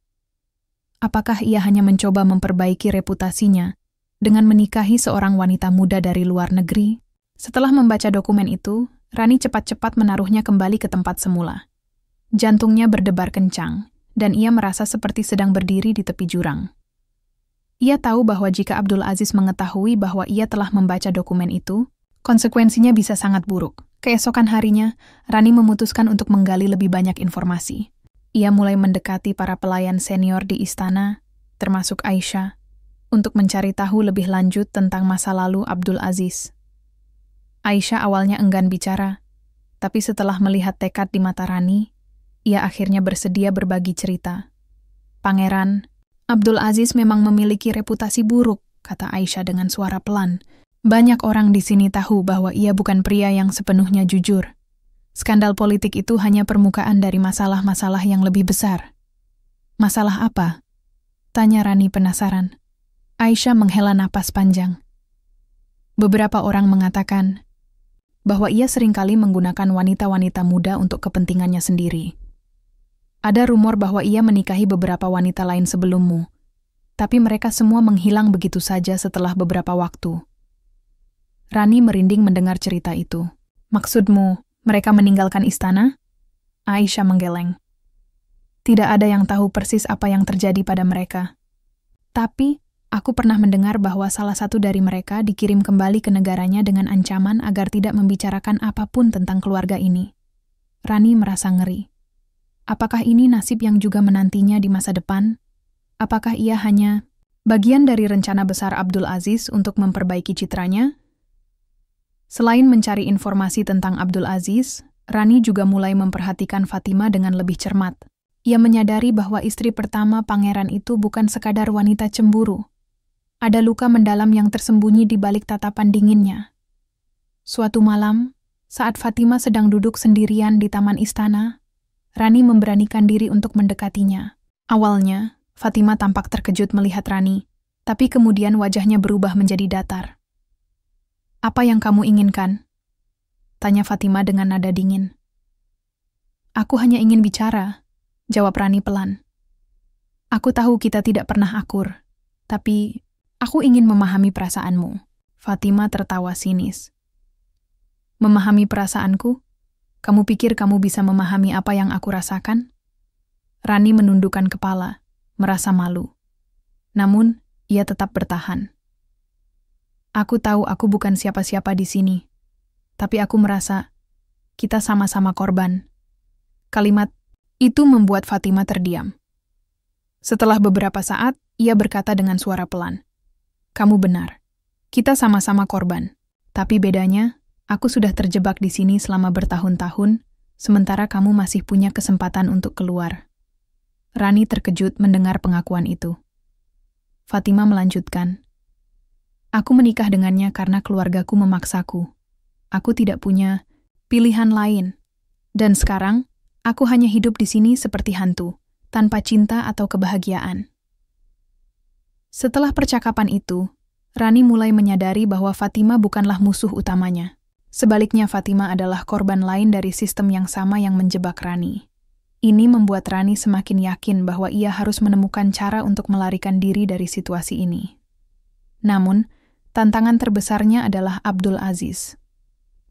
Apakah ia hanya mencoba memperbaiki reputasinya dengan menikahi seorang wanita muda dari luar negeri? Setelah membaca dokumen itu, Rani cepat-cepat menaruhnya kembali ke tempat semula. Jantungnya berdebar kencang, dan ia merasa seperti sedang berdiri di tepi jurang. Ia tahu bahwa jika Abdul Aziz mengetahui bahwa ia telah membaca dokumen itu, konsekuensinya bisa sangat buruk. Keesokan harinya, Rani memutuskan untuk menggali lebih banyak informasi. Ia mulai mendekati para pelayan senior di istana, termasuk Aisyah, untuk mencari tahu lebih lanjut tentang masa lalu Abdul Aziz. Aisyah awalnya enggan bicara, tapi setelah melihat tekad di mata Rani, ia akhirnya bersedia berbagi cerita. "Pangeran, Abdul Aziz memang memiliki reputasi buruk," kata Aisyah dengan suara pelan. "Banyak orang di sini tahu bahwa ia bukan pria yang sepenuhnya jujur. Skandal politik itu hanya permukaan dari masalah-masalah yang lebih besar." "Masalah apa?" tanya Rani penasaran. Aisyah menghela napas panjang. "Beberapa orang mengatakan bahwa ia seringkali menggunakan wanita-wanita muda untuk kepentingannya sendiri. Ada rumor bahwa ia menikahi beberapa wanita lain sebelummu, tapi mereka semua menghilang begitu saja setelah beberapa waktu." Rani merinding mendengar cerita itu. "Maksudmu, mereka meninggalkan istana?" Aisyah menggeleng. "Tidak ada yang tahu persis apa yang terjadi pada mereka. Tapi, aku pernah mendengar bahwa salah satu dari mereka dikirim kembali ke negaranya dengan ancaman agar tidak membicarakan apapun tentang keluarga ini." Rani merasa ngeri. Apakah ini nasib yang juga menantinya di masa depan? Apakah ia hanya bagian dari rencana besar Abdul Aziz untuk memperbaiki citranya? Selain mencari informasi tentang Abdul Aziz, Rani juga mulai memperhatikan Fatima dengan lebih cermat. Ia menyadari bahwa istri pertama pangeran itu bukan sekadar wanita cemburu. Ada luka mendalam yang tersembunyi di balik tatapan dinginnya. Suatu malam, saat Fatima sedang duduk sendirian di taman istana, Rani memberanikan diri untuk mendekatinya. Awalnya, Fatima tampak terkejut melihat Rani, tapi kemudian wajahnya berubah menjadi datar. "Apa yang kamu inginkan?" tanya Fatima dengan nada dingin. "Aku hanya ingin bicara," jawab Rani pelan. "Aku tahu kita tidak pernah akur, tapi aku ingin memahami perasaanmu." Fatima tertawa sinis. "Memahami perasaanku? Kamu pikir kamu bisa memahami apa yang aku rasakan?" Rani menundukkan kepala, merasa malu. Namun, ia tetap bertahan. "Aku tahu aku bukan siapa-siapa di sini, tapi aku merasa kita sama-sama korban." Kalimat itu membuat Fatima terdiam. Setelah beberapa saat, ia berkata dengan suara pelan, "Kamu benar. Kita sama-sama korban. Tapi bedanya, aku sudah terjebak di sini selama bertahun-tahun, sementara kamu masih punya kesempatan untuk keluar." Rani terkejut mendengar pengakuan itu. Fatima melanjutkan, "Aku menikah dengannya karena keluargaku memaksaku. Aku tidak punya pilihan lain. Dan sekarang, aku hanya hidup di sini seperti hantu, tanpa cinta atau kebahagiaan." Setelah percakapan itu, Rani mulai menyadari bahwa Fatima bukanlah musuh utamanya. Sebaliknya, Fatima adalah korban lain dari sistem yang sama yang menjebak Rani. Ini membuat Rani semakin yakin bahwa ia harus menemukan cara untuk melarikan diri dari situasi ini. Namun, tantangan terbesarnya adalah Abdul Aziz.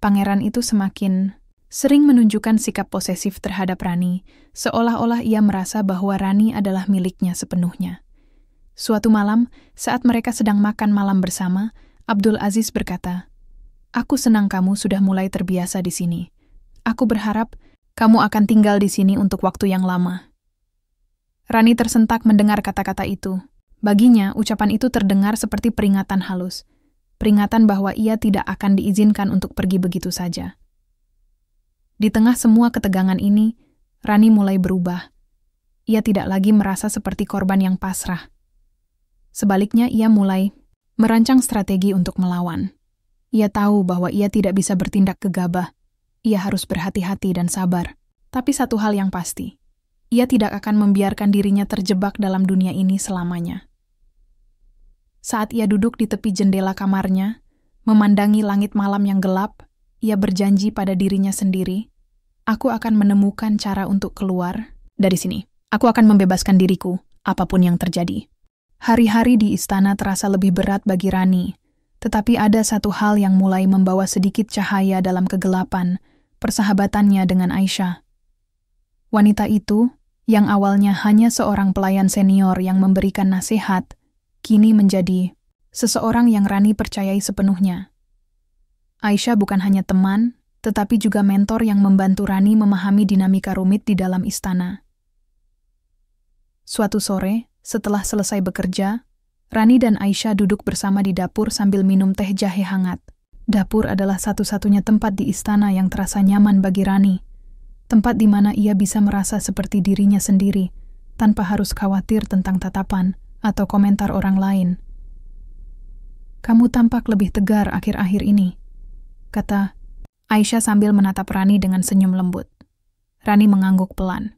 Pangeran itu semakin sering menunjukkan sikap posesif terhadap Rani, seolah-olah ia merasa bahwa Rani adalah miliknya sepenuhnya. Suatu malam, saat mereka sedang makan malam bersama, Abdul Aziz berkata, "Aku senang kamu sudah mulai terbiasa di sini. Aku berharap kamu akan tinggal di sini untuk waktu yang lama." Rani tersentak mendengar kata-kata itu. Baginya, ucapan itu terdengar seperti peringatan halus. Peringatan bahwa ia tidak akan diizinkan untuk pergi begitu saja. Di tengah semua ketegangan ini, Rani mulai berubah. Ia tidak lagi merasa seperti korban yang pasrah. Sebaliknya, ia mulai merancang strategi untuk melawan. Ia tahu bahwa ia tidak bisa bertindak gegabah. Ia harus berhati-hati dan sabar. Tapi satu hal yang pasti, ia tidak akan membiarkan dirinya terjebak dalam dunia ini selamanya. Saat ia duduk di tepi jendela kamarnya, memandangi langit malam yang gelap, ia berjanji pada dirinya sendiri, "Aku akan menemukan cara untuk keluar dari sini. Aku akan membebaskan diriku, apapun yang terjadi." Hari-hari di istana terasa lebih berat bagi Rani, tetapi ada satu hal yang mulai membawa sedikit cahaya dalam kegelapan, persahabatannya dengan Aisyah. Wanita itu, yang awalnya hanya seorang pelayan senior yang memberikan nasihat, kini menjadi seseorang yang Rani percayai sepenuhnya. Aisyah bukan hanya teman, tetapi juga mentor yang membantu Rani memahami dinamika rumit di dalam istana. Suatu sore, setelah selesai bekerja, Rani dan Aisyah duduk bersama di dapur sambil minum teh jahe hangat. Dapur adalah satu-satunya tempat di istana yang terasa nyaman bagi Rani. Tempat di mana ia bisa merasa seperti dirinya sendiri, tanpa harus khawatir tentang tatapan atau komentar orang lain. "Kamu tampak lebih tegar akhir-akhir ini," kata Aisyah sambil menatap Rani dengan senyum lembut. Rani mengangguk pelan.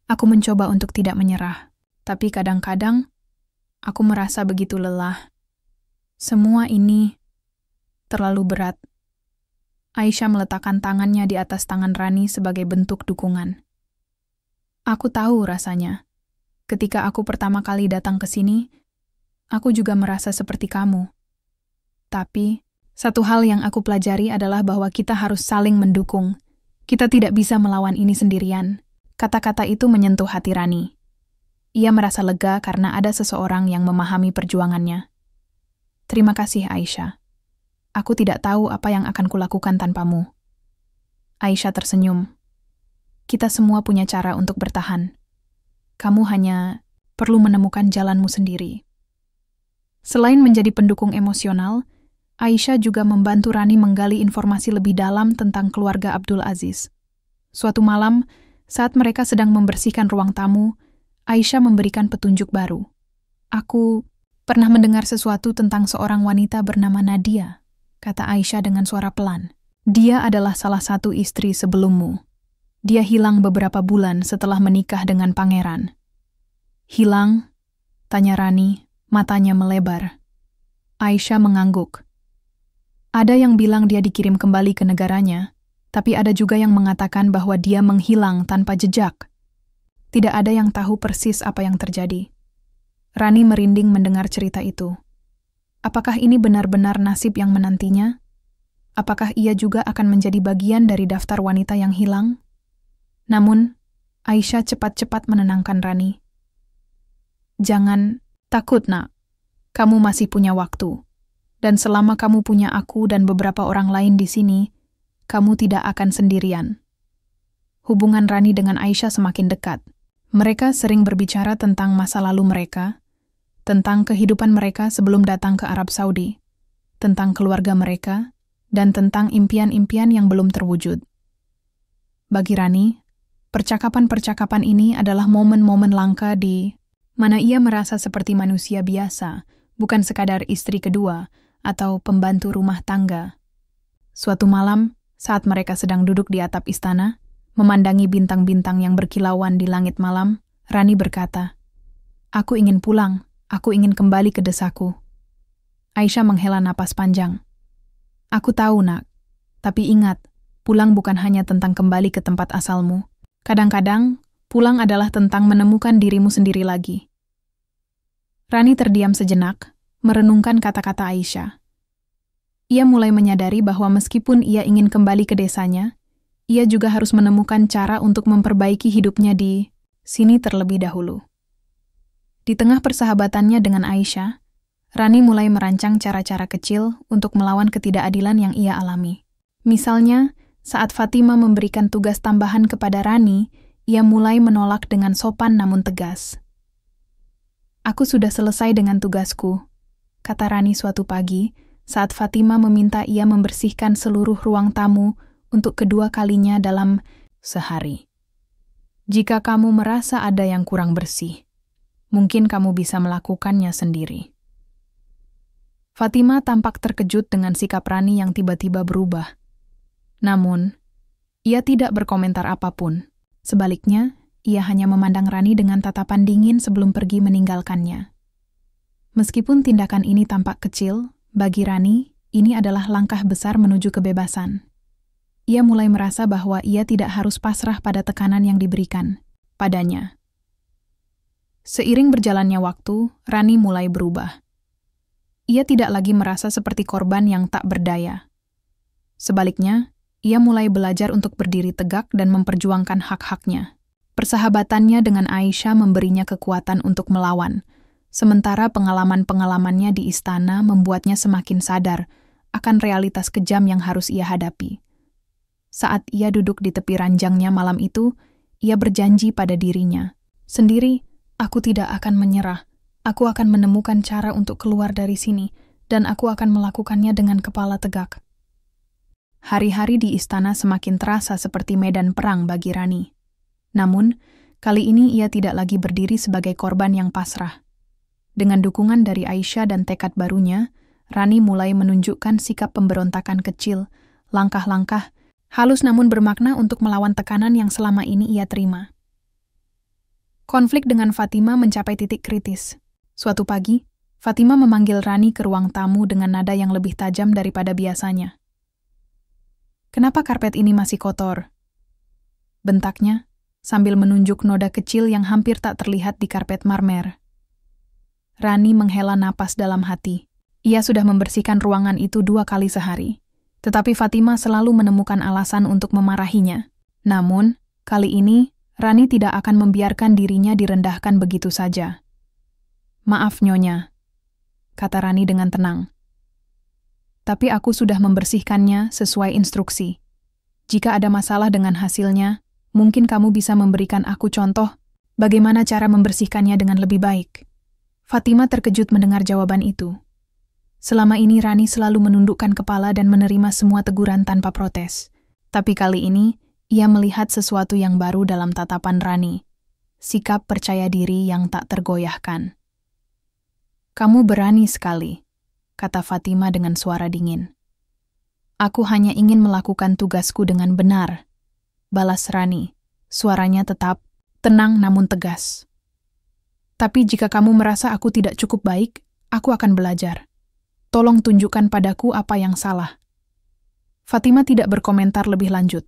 "Aku mencoba untuk tidak menyerah, tapi kadang-kadang aku merasa begitu lelah. Semua ini terlalu berat." Aisyah meletakkan tangannya di atas tangan Rani sebagai bentuk dukungan. "Aku tahu rasanya. Ketika aku pertama kali datang ke sini, aku juga merasa seperti kamu. Tapi, satu hal yang aku pelajari adalah bahwa kita harus saling mendukung. Kita tidak bisa melawan ini sendirian." Kata-kata itu menyentuh hati Rani. Ia merasa lega karena ada seseorang yang memahami perjuangannya. "Terima kasih, Aisyah. Aku tidak tahu apa yang akan kulakukan tanpamu." Aisyah tersenyum. "Kita semua punya cara untuk bertahan. Kamu hanya perlu menemukan jalanmu sendiri." Selain menjadi pendukung emosional, Aisyah juga membantu Rani menggali informasi lebih dalam tentang keluarga Abdul Aziz. Suatu malam, saat mereka sedang membersihkan ruang tamu, Aisyah memberikan petunjuk baru. "Aku pernah mendengar sesuatu tentang seorang wanita bernama Nadia," kata Aisyah dengan suara pelan. "Dia adalah salah satu istri sebelummu. Dia hilang beberapa bulan setelah menikah dengan pangeran." "Hilang?" tanya Rani, matanya melebar. Aisyah mengangguk. "Ada yang bilang dia dikirim kembali ke negaranya, tapi ada juga yang mengatakan bahwa dia menghilang tanpa jejak. Tidak ada yang tahu persis apa yang terjadi." Rani merinding mendengar cerita itu. Apakah ini benar-benar nasib yang menantinya? Apakah ia juga akan menjadi bagian dari daftar wanita yang hilang? Namun, Aisyah cepat-cepat menenangkan Rani. "Jangan takut, Nak. Kamu masih punya waktu. Dan selama kamu punya aku dan beberapa orang lain di sini, kamu tidak akan sendirian." Hubungan Rani dengan Aisyah semakin dekat. Mereka sering berbicara tentang masa lalu mereka, tentang kehidupan mereka sebelum datang ke Arab Saudi, tentang keluarga mereka, dan tentang impian-impian yang belum terwujud. Bagi Rani, percakapan-percakapan ini adalah momen-momen langka di mana ia merasa seperti manusia biasa, bukan sekadar istri kedua atau pembantu rumah tangga. Suatu malam, saat mereka sedang duduk di atap istana, memandangi bintang-bintang yang berkilauan di langit malam, Rani berkata, "Aku ingin pulang. Aku ingin kembali ke desaku." Aisyah menghela napas panjang. "Aku tahu, Nak. Tapi ingat, pulang bukan hanya tentang kembali ke tempat asalmu. Kadang-kadang, pulang adalah tentang menemukan dirimu sendiri lagi." Rani terdiam sejenak, merenungkan kata-kata Aisyah. Ia mulai menyadari bahwa meskipun ia ingin kembali ke desanya, ia juga harus menemukan cara untuk memperbaiki hidupnya di sini terlebih dahulu. Di tengah persahabatannya dengan Aisyah, Rani mulai merancang cara-cara kecil untuk melawan ketidakadilan yang ia alami. Misalnya, saat Fatima memberikan tugas tambahan kepada Rani, ia mulai menolak dengan sopan namun tegas. "Aku sudah selesai dengan tugasku," kata Rani suatu pagi saat Fatima meminta ia membersihkan seluruh ruang tamu untuk kedua kalinya dalam sehari. "Jika kamu merasa ada yang kurang bersih, mungkin kamu bisa melakukannya sendiri." Fatima tampak terkejut dengan sikap Rani yang tiba-tiba berubah. Namun, ia tidak berkomentar apapun. Sebaliknya, ia hanya memandang Rani dengan tatapan dingin sebelum pergi meninggalkannya. Meskipun tindakan ini tampak kecil, bagi Rani, ini adalah langkah besar menuju kebebasan. Ia mulai merasa bahwa ia tidak harus pasrah pada tekanan yang diberikan padanya. Seiring berjalannya waktu, Rani mulai berubah. Ia tidak lagi merasa seperti korban yang tak berdaya. Sebaliknya, ia mulai belajar untuk berdiri tegak dan memperjuangkan hak-haknya. Persahabatannya dengan Aisyah memberinya kekuatan untuk melawan, sementara pengalaman-pengalamannya di istana membuatnya semakin sadar akan realitas kejam yang harus ia hadapi. Saat ia duduk di tepi ranjangnya malam itu, ia berjanji pada dirinya, "Sendiri, aku tidak akan menyerah. Aku akan menemukan cara untuk keluar dari sini, dan aku akan melakukannya dengan kepala tegak." Hari-hari di istana semakin terasa seperti medan perang bagi Rani. Namun, kali ini ia tidak lagi berdiri sebagai korban yang pasrah. Dengan dukungan dari Aisyah dan tekad barunya, Rani mulai menunjukkan sikap pemberontakan kecil, langkah-langkah, halus namun bermakna untuk melawan tekanan yang selama ini ia terima. Konflik dengan Fatima mencapai titik kritis. Suatu pagi, Fatima memanggil Rani ke ruang tamu dengan nada yang lebih tajam daripada biasanya. "Kenapa karpet ini masih kotor?" bentaknya, sambil menunjuk noda kecil yang hampir tak terlihat di karpet marmer. Rani menghela napas dalam hati. Ia sudah membersihkan ruangan itu 2 kali sehari. Tetapi Fatima selalu menemukan alasan untuk memarahinya. Namun, kali ini, Rani tidak akan membiarkan dirinya direndahkan begitu saja. "Maaf, Nyonya," kata Rani dengan tenang. "Tapi aku sudah membersihkannya sesuai instruksi. Jika ada masalah dengan hasilnya, mungkin kamu bisa memberikan aku contoh bagaimana cara membersihkannya dengan lebih baik." Fatima terkejut mendengar jawaban itu. Selama ini Rani selalu menundukkan kepala dan menerima semua teguran tanpa protes. Tapi kali ini, ia melihat sesuatu yang baru dalam tatapan Rani. Sikap percaya diri yang tak tergoyahkan. "Kamu berani sekali," kata Fatima dengan suara dingin. "Aku hanya ingin melakukan tugasku dengan benar," balas Rani. Suaranya tetap tenang namun tegas. "Tapi jika kamu merasa aku tidak cukup baik, aku akan belajar. Tolong tunjukkan padaku apa yang salah." Fatima tidak berkomentar lebih lanjut.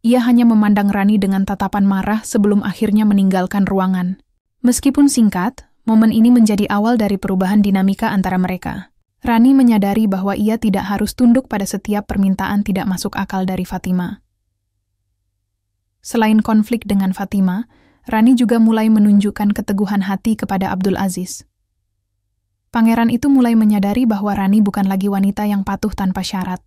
Ia hanya memandang Rani dengan tatapan marah sebelum akhirnya meninggalkan ruangan. Meskipun singkat, momen ini menjadi awal dari perubahan dinamika antara mereka. Rani menyadari bahwa ia tidak harus tunduk pada setiap permintaan tidak masuk akal dari Fatima. Selain konflik dengan Fatima, Rani juga mulai menunjukkan keteguhan hati kepada Abdul Aziz. Pangeran itu mulai menyadari bahwa Rani bukan lagi wanita yang patuh tanpa syarat.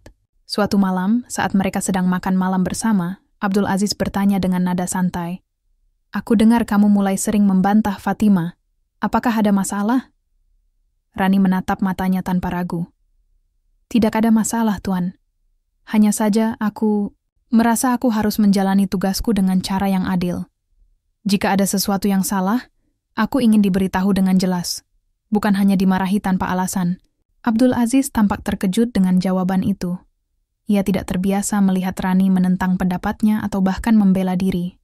Suatu malam, saat mereka sedang makan malam bersama, Abdul Aziz bertanya dengan nada santai, "Aku dengar kamu mulai sering membantah Fatima. Apakah ada masalah?" Rani menatap matanya tanpa ragu. "Tidak ada masalah, Tuan. Hanya saja aku merasa aku harus menjalani tugasku dengan cara yang adil. Jika ada sesuatu yang salah, aku ingin diberitahu dengan jelas. Bukan hanya dimarahi tanpa alasan." Abdul Aziz tampak terkejut dengan jawaban itu. Ia tidak terbiasa melihat Rani menentang pendapatnya atau bahkan membela diri.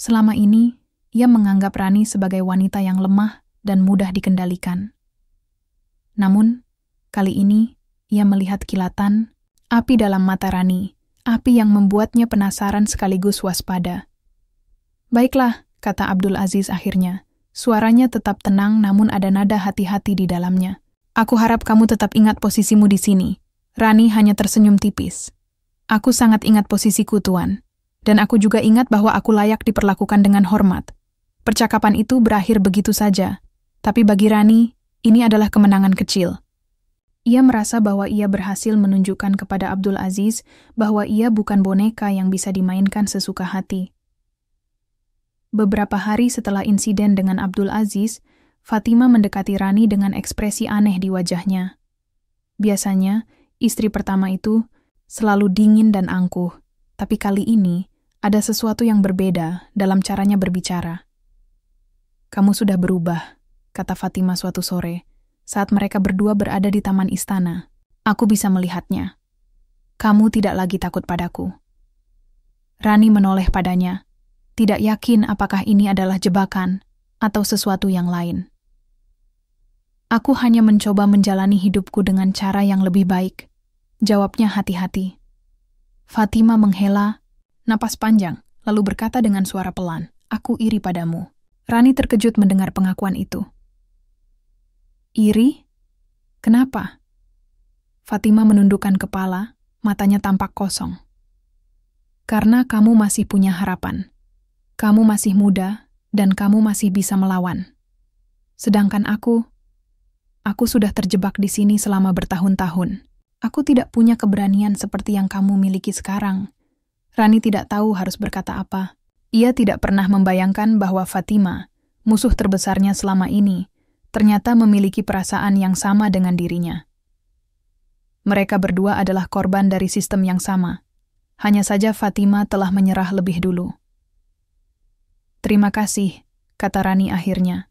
Selama ini, ia menganggap Rani sebagai wanita yang lemah dan mudah dikendalikan. Namun, kali ini, ia melihat kilatan api dalam mata Rani, api yang membuatnya penasaran sekaligus waspada. "Baiklah," kata Abdul Aziz akhirnya. Suaranya tetap tenang namun ada nada hati-hati di dalamnya. "Aku harap kamu tetap ingat posisimu di sini." Rani hanya tersenyum tipis. "Aku sangat ingat posisiku, Tuan. Dan aku juga ingat bahwa aku layak diperlakukan dengan hormat." Percakapan itu berakhir begitu saja. Tapi bagi Rani, ini adalah kemenangan kecil. Ia merasa bahwa ia berhasil menunjukkan kepada Abdul Aziz bahwa ia bukan boneka yang bisa dimainkan sesuka hati. Beberapa hari setelah insiden dengan Abdul Aziz, Fatima mendekati Rani dengan ekspresi aneh di wajahnya. Biasanya, istri pertama itu selalu dingin dan angkuh, tapi kali ini ada sesuatu yang berbeda dalam caranya berbicara. "Kamu sudah berubah," kata Fatima suatu sore, saat mereka berdua berada di taman istana. "Aku bisa melihatnya. Kamu tidak lagi takut padaku." Rani menoleh padanya, tidak yakin apakah ini adalah jebakan atau sesuatu yang lain. "Aku hanya mencoba menjalani hidupku dengan cara yang lebih baik," jawabnya hati-hati. Fatima menghela napas panjang, lalu berkata dengan suara pelan, "Aku iri padamu." Rani terkejut mendengar pengakuan itu. "Iri? Kenapa?" Fatima menundukkan kepala, matanya tampak kosong. Karena kamu masih punya harapan. Kamu masih muda, dan kamu masih bisa melawan. Sedangkan aku sudah terjebak di sini selama bertahun-tahun. Aku tidak punya keberanian seperti yang kamu miliki sekarang. Rani tidak tahu harus berkata apa. Ia tidak pernah membayangkan bahwa Fatima, musuh terbesarnya selama ini, ternyata memiliki perasaan yang sama dengan dirinya. Mereka berdua adalah korban dari sistem yang sama. Hanya saja Fatima telah menyerah lebih dulu. "Terima kasih," kata Rani akhirnya.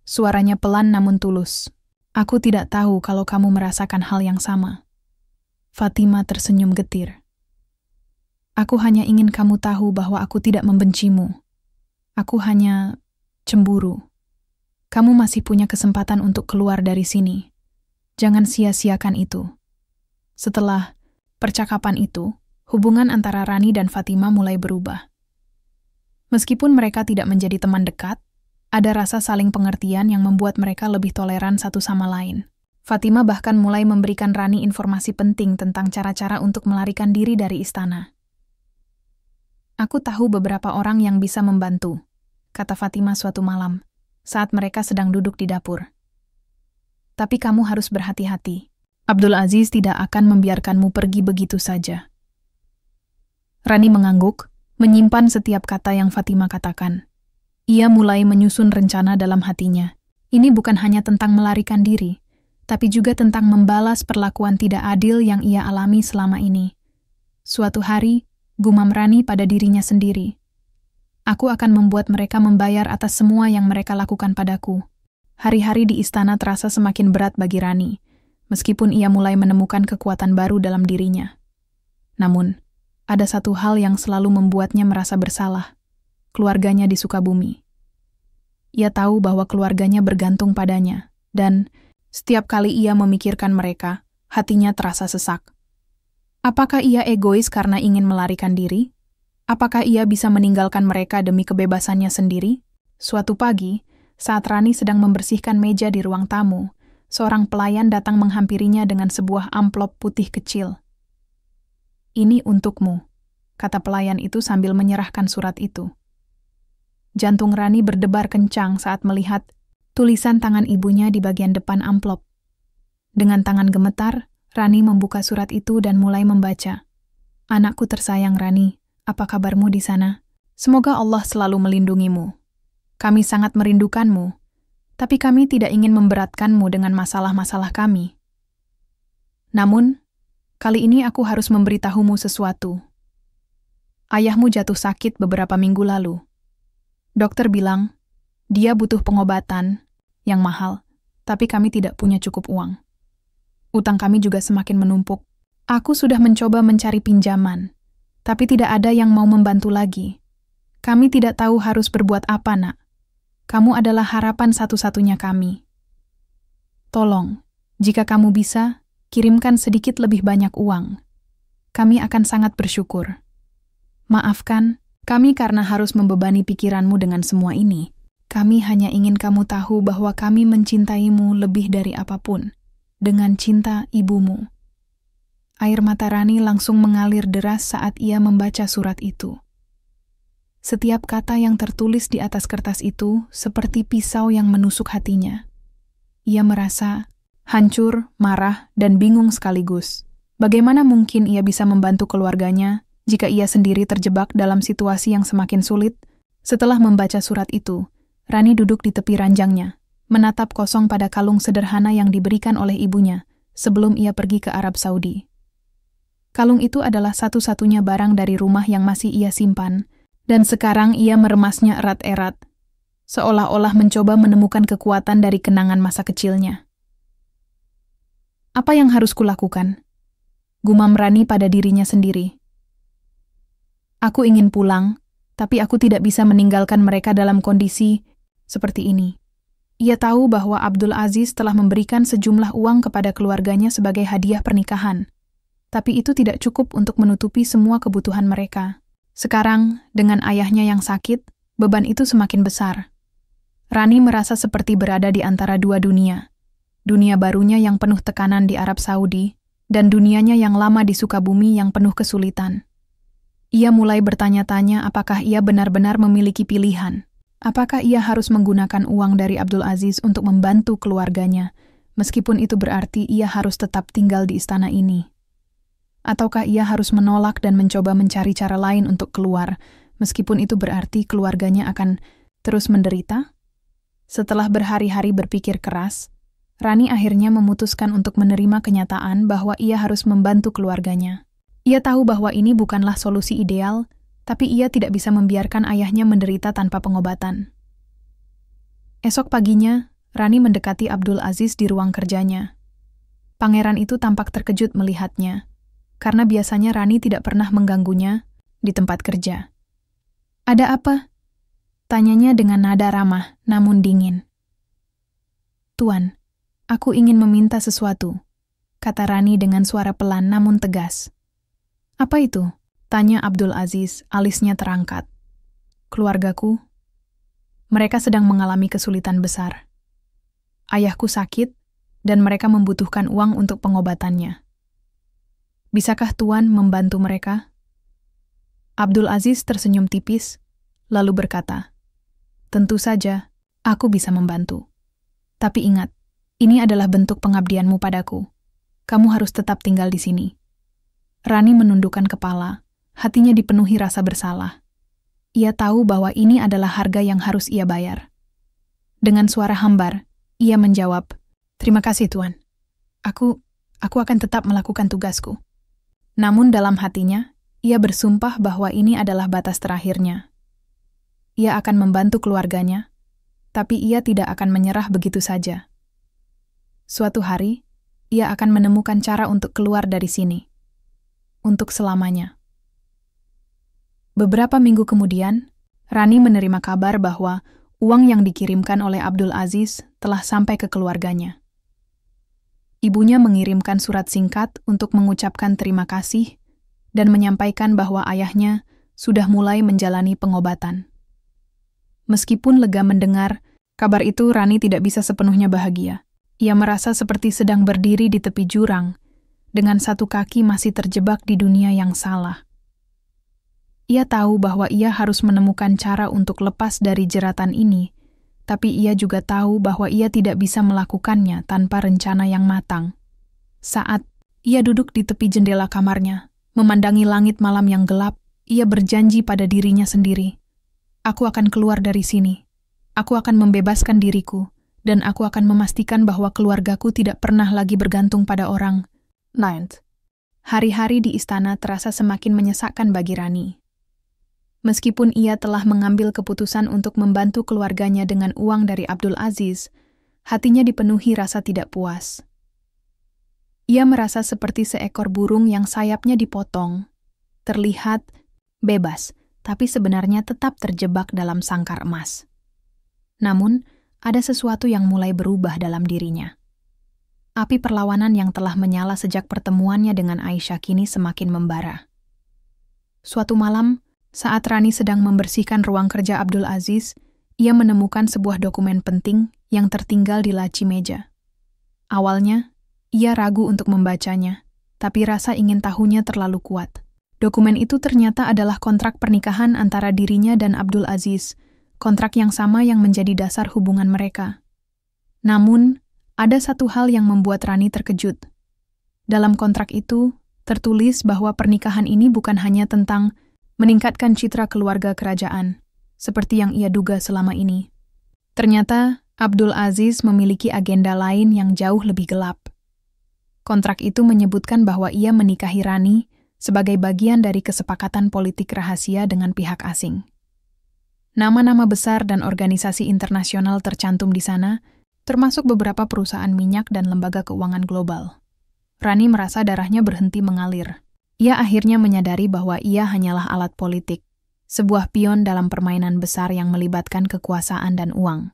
Suaranya pelan namun tulus. "Aku tidak tahu kalau kamu merasakan hal yang sama." Fatima tersenyum getir. "Aku hanya ingin kamu tahu bahwa aku tidak membencimu. Aku hanya cemburu. Kamu masih punya kesempatan untuk keluar dari sini. Jangan sia-siakan itu." Setelah percakapan itu, hubungan antara Rani dan Fatima mulai berubah. Meskipun mereka tidak menjadi teman dekat, ada rasa saling pengertian yang membuat mereka lebih toleran satu sama lain. Fatima bahkan mulai memberikan Rani informasi penting tentang cara-cara untuk melarikan diri dari istana. "Aku tahu beberapa orang yang bisa membantu," kata Fatima suatu malam, saat mereka sedang duduk di dapur. "Tapi kamu harus berhati-hati. Abdul Aziz tidak akan membiarkanmu pergi begitu saja." Rani mengangguk, menyimpan setiap kata yang Fatima katakan. Ia mulai menyusun rencana dalam hatinya. Ini bukan hanya tentang melarikan diri, tapi juga tentang membalas perlakuan tidak adil yang ia alami selama ini. Suatu hari, gumam Rani pada dirinya sendiri. "Aku akan membuat mereka membayar atas semua yang mereka lakukan padaku." Hari-hari di istana terasa semakin berat bagi Rani, meskipun ia mulai menemukan kekuatan baru dalam dirinya. Namun, ada satu hal yang selalu membuatnya merasa bersalah. Keluarganya di Sukabumi. Ia tahu bahwa keluarganya bergantung padanya, dan setiap kali ia memikirkan mereka, hatinya terasa sesak. Apakah ia egois karena ingin melarikan diri? Apakah ia bisa meninggalkan mereka demi kebebasannya sendiri? Suatu pagi, saat Rani sedang membersihkan meja di ruang tamu, seorang pelayan datang menghampirinya dengan sebuah amplop putih kecil. "Ini untukmu," kata pelayan itu sambil menyerahkan surat itu. Jantung Rani berdebar kencang saat melihat tulisan tangan ibunya di bagian depan amplop. Dengan tangan gemetar, Rani membuka surat itu dan mulai membaca. "Anakku tersayang Rani, apa kabarmu di sana? Semoga Allah selalu melindungimu. Kami sangat merindukanmu, tapi kami tidak ingin memberatkanmu dengan masalah-masalah kami. Namun, kali ini aku harus memberitahumu sesuatu. Ayahmu jatuh sakit beberapa minggu lalu. Dokter bilang, dia butuh pengobatan yang mahal, tapi kami tidak punya cukup uang. Utang kami juga semakin menumpuk. Aku sudah mencoba mencari pinjaman, tapi tidak ada yang mau membantu lagi. Kami tidak tahu harus berbuat apa, Nak. Kamu adalah harapan satu-satunya kami. Tolong, jika kamu bisa, kirimkan sedikit lebih banyak uang. Kami akan sangat bersyukur. Maafkan kami karena harus membebani pikiranmu dengan semua ini. Kami hanya ingin kamu tahu bahwa kami mencintaimu lebih dari apapun, dengan cinta ibumu." Air mata Rani langsung mengalir deras saat ia membaca surat itu. Setiap kata yang tertulis di atas kertas itu seperti pisau yang menusuk hatinya. Ia merasa hancur, marah, dan bingung sekaligus. Bagaimana mungkin ia bisa membantu keluarganya jika ia sendiri terjebak dalam situasi yang semakin sulit? Setelah membaca surat itu, Rani duduk di tepi ranjangnya, menatap kosong pada kalung sederhana yang diberikan oleh ibunya sebelum ia pergi ke Arab Saudi. Kalung itu adalah satu-satunya barang dari rumah yang masih ia simpan, dan sekarang ia meremasnya erat-erat, seolah-olah mencoba menemukan kekuatan dari kenangan masa kecilnya. "Apa yang harus kulakukan?" gumam Rani pada dirinya sendiri. "Aku ingin pulang, tapi aku tidak bisa meninggalkan mereka dalam kondisi seperti ini." Ia tahu bahwa Abdul Aziz telah memberikan sejumlah uang kepada keluarganya sebagai hadiah pernikahan, tapi itu tidak cukup untuk menutupi semua kebutuhan mereka. Sekarang, dengan ayahnya yang sakit, beban itu semakin besar. Rani merasa seperti berada di antara dua dunia. Dunia barunya yang penuh tekanan di Arab Saudi, dan dunianya yang lama di Sukabumi yang penuh kesulitan. Ia mulai bertanya-tanya apakah ia benar-benar memiliki pilihan. Apakah ia harus menggunakan uang dari Abdul Aziz untuk membantu keluarganya, meskipun itu berarti ia harus tetap tinggal di istana ini? Ataukah ia harus menolak dan mencoba mencari cara lain untuk keluar, meskipun itu berarti keluarganya akan terus menderita? Setelah berhari-hari berpikir keras, Rani akhirnya memutuskan untuk menerima kenyataan bahwa ia harus membantu keluarganya. Ia tahu bahwa ini bukanlah solusi ideal, tapi ia tidak bisa membiarkan ayahnya menderita tanpa pengobatan. Esok paginya, Rani mendekati Abdul Aziz di ruang kerjanya. Pangeran itu tampak terkejut melihatnya, karena biasanya Rani tidak pernah mengganggunya di tempat kerja. "Ada apa?" tanyanya dengan nada ramah, namun dingin. "Tuan, aku ingin meminta sesuatu," kata Rani dengan suara pelan namun tegas. "Apa itu?" tanya Abdul Aziz, alisnya terangkat. "Keluargaku, mereka sedang mengalami kesulitan besar. Ayahku sakit, dan mereka membutuhkan uang untuk pengobatannya. Bisakah Tuan membantu mereka?" Abdul Aziz tersenyum tipis, lalu berkata, "Tentu saja, aku bisa membantu. Tapi ingat, ini adalah bentuk pengabdianmu padaku. Kamu harus tetap tinggal di sini." Rani menundukkan kepala, hatinya dipenuhi rasa bersalah. Ia tahu bahwa ini adalah harga yang harus ia bayar. Dengan suara hambar, ia menjawab, "Terima kasih, Tuan. Aku akan tetap melakukan tugasku." Namun dalam hatinya, ia bersumpah bahwa ini adalah batas terakhirnya. Ia akan membantu keluarganya, tapi ia tidak akan menyerah begitu saja. Suatu hari, ia akan menemukan cara untuk keluar dari sini. Untuk selamanya. Beberapa minggu kemudian, Rani menerima kabar bahwa uang yang dikirimkan oleh Abdul Aziz telah sampai ke keluarganya. Ibunya mengirimkan surat singkat untuk mengucapkan terima kasih dan menyampaikan bahwa ayahnya sudah mulai menjalani pengobatan. Meskipun lega mendengar kabar itu, Rani tidak bisa sepenuhnya bahagia. Ia merasa seperti sedang berdiri di tepi jurang, dengan satu kaki masih terjebak di dunia yang salah. Ia tahu bahwa ia harus menemukan cara untuk lepas dari jeratan ini, tapi ia juga tahu bahwa ia tidak bisa melakukannya tanpa rencana yang matang. Saat ia duduk di tepi jendela kamarnya, memandangi langit malam yang gelap, ia berjanji pada dirinya sendiri, "Aku akan keluar dari sini. Aku akan membebaskan diriku, dan aku akan memastikan bahwa keluargaku tidak pernah lagi bergantung pada orang." 9. Hari-hari di istana terasa semakin menyesakkan bagi Rani. Meskipun ia telah mengambil keputusan untuk membantu keluarganya dengan uang dari Abdul Aziz, hatinya dipenuhi rasa tidak puas. Ia merasa seperti seekor burung yang sayapnya dipotong, terlihat bebas, tapi sebenarnya tetap terjebak dalam sangkar emas. Namun, ada sesuatu yang mulai berubah dalam dirinya. Api perlawanan yang telah menyala sejak pertemuannya dengan Aisyah kini semakin membara. Suatu malam, saat Rani sedang membersihkan ruang kerja Abdul Aziz, ia menemukan sebuah dokumen penting yang tertinggal di laci meja. Awalnya, ia ragu untuk membacanya, tapi rasa ingin tahunya terlalu kuat. Dokumen itu ternyata adalah kontrak pernikahan antara dirinya dan Abdul Aziz, kontrak yang sama yang menjadi dasar hubungan mereka. Namun, ada satu hal yang membuat Rani terkejut. Dalam kontrak itu, tertulis bahwa pernikahan ini bukan hanya tentang meningkatkan citra keluarga kerajaan, seperti yang ia duga selama ini. Ternyata, Abdul Aziz memiliki agenda lain yang jauh lebih gelap. Kontrak itu menyebutkan bahwa ia menikahi Rani sebagai bagian dari kesepakatan politik rahasia dengan pihak asing. Nama-nama besar dan organisasi internasional tercantum di sana, termasuk beberapa perusahaan minyak dan lembaga keuangan global. Rani merasa darahnya berhenti mengalir. Ia akhirnya menyadari bahwa ia hanyalah alat politik, sebuah pion dalam permainan besar yang melibatkan kekuasaan dan uang.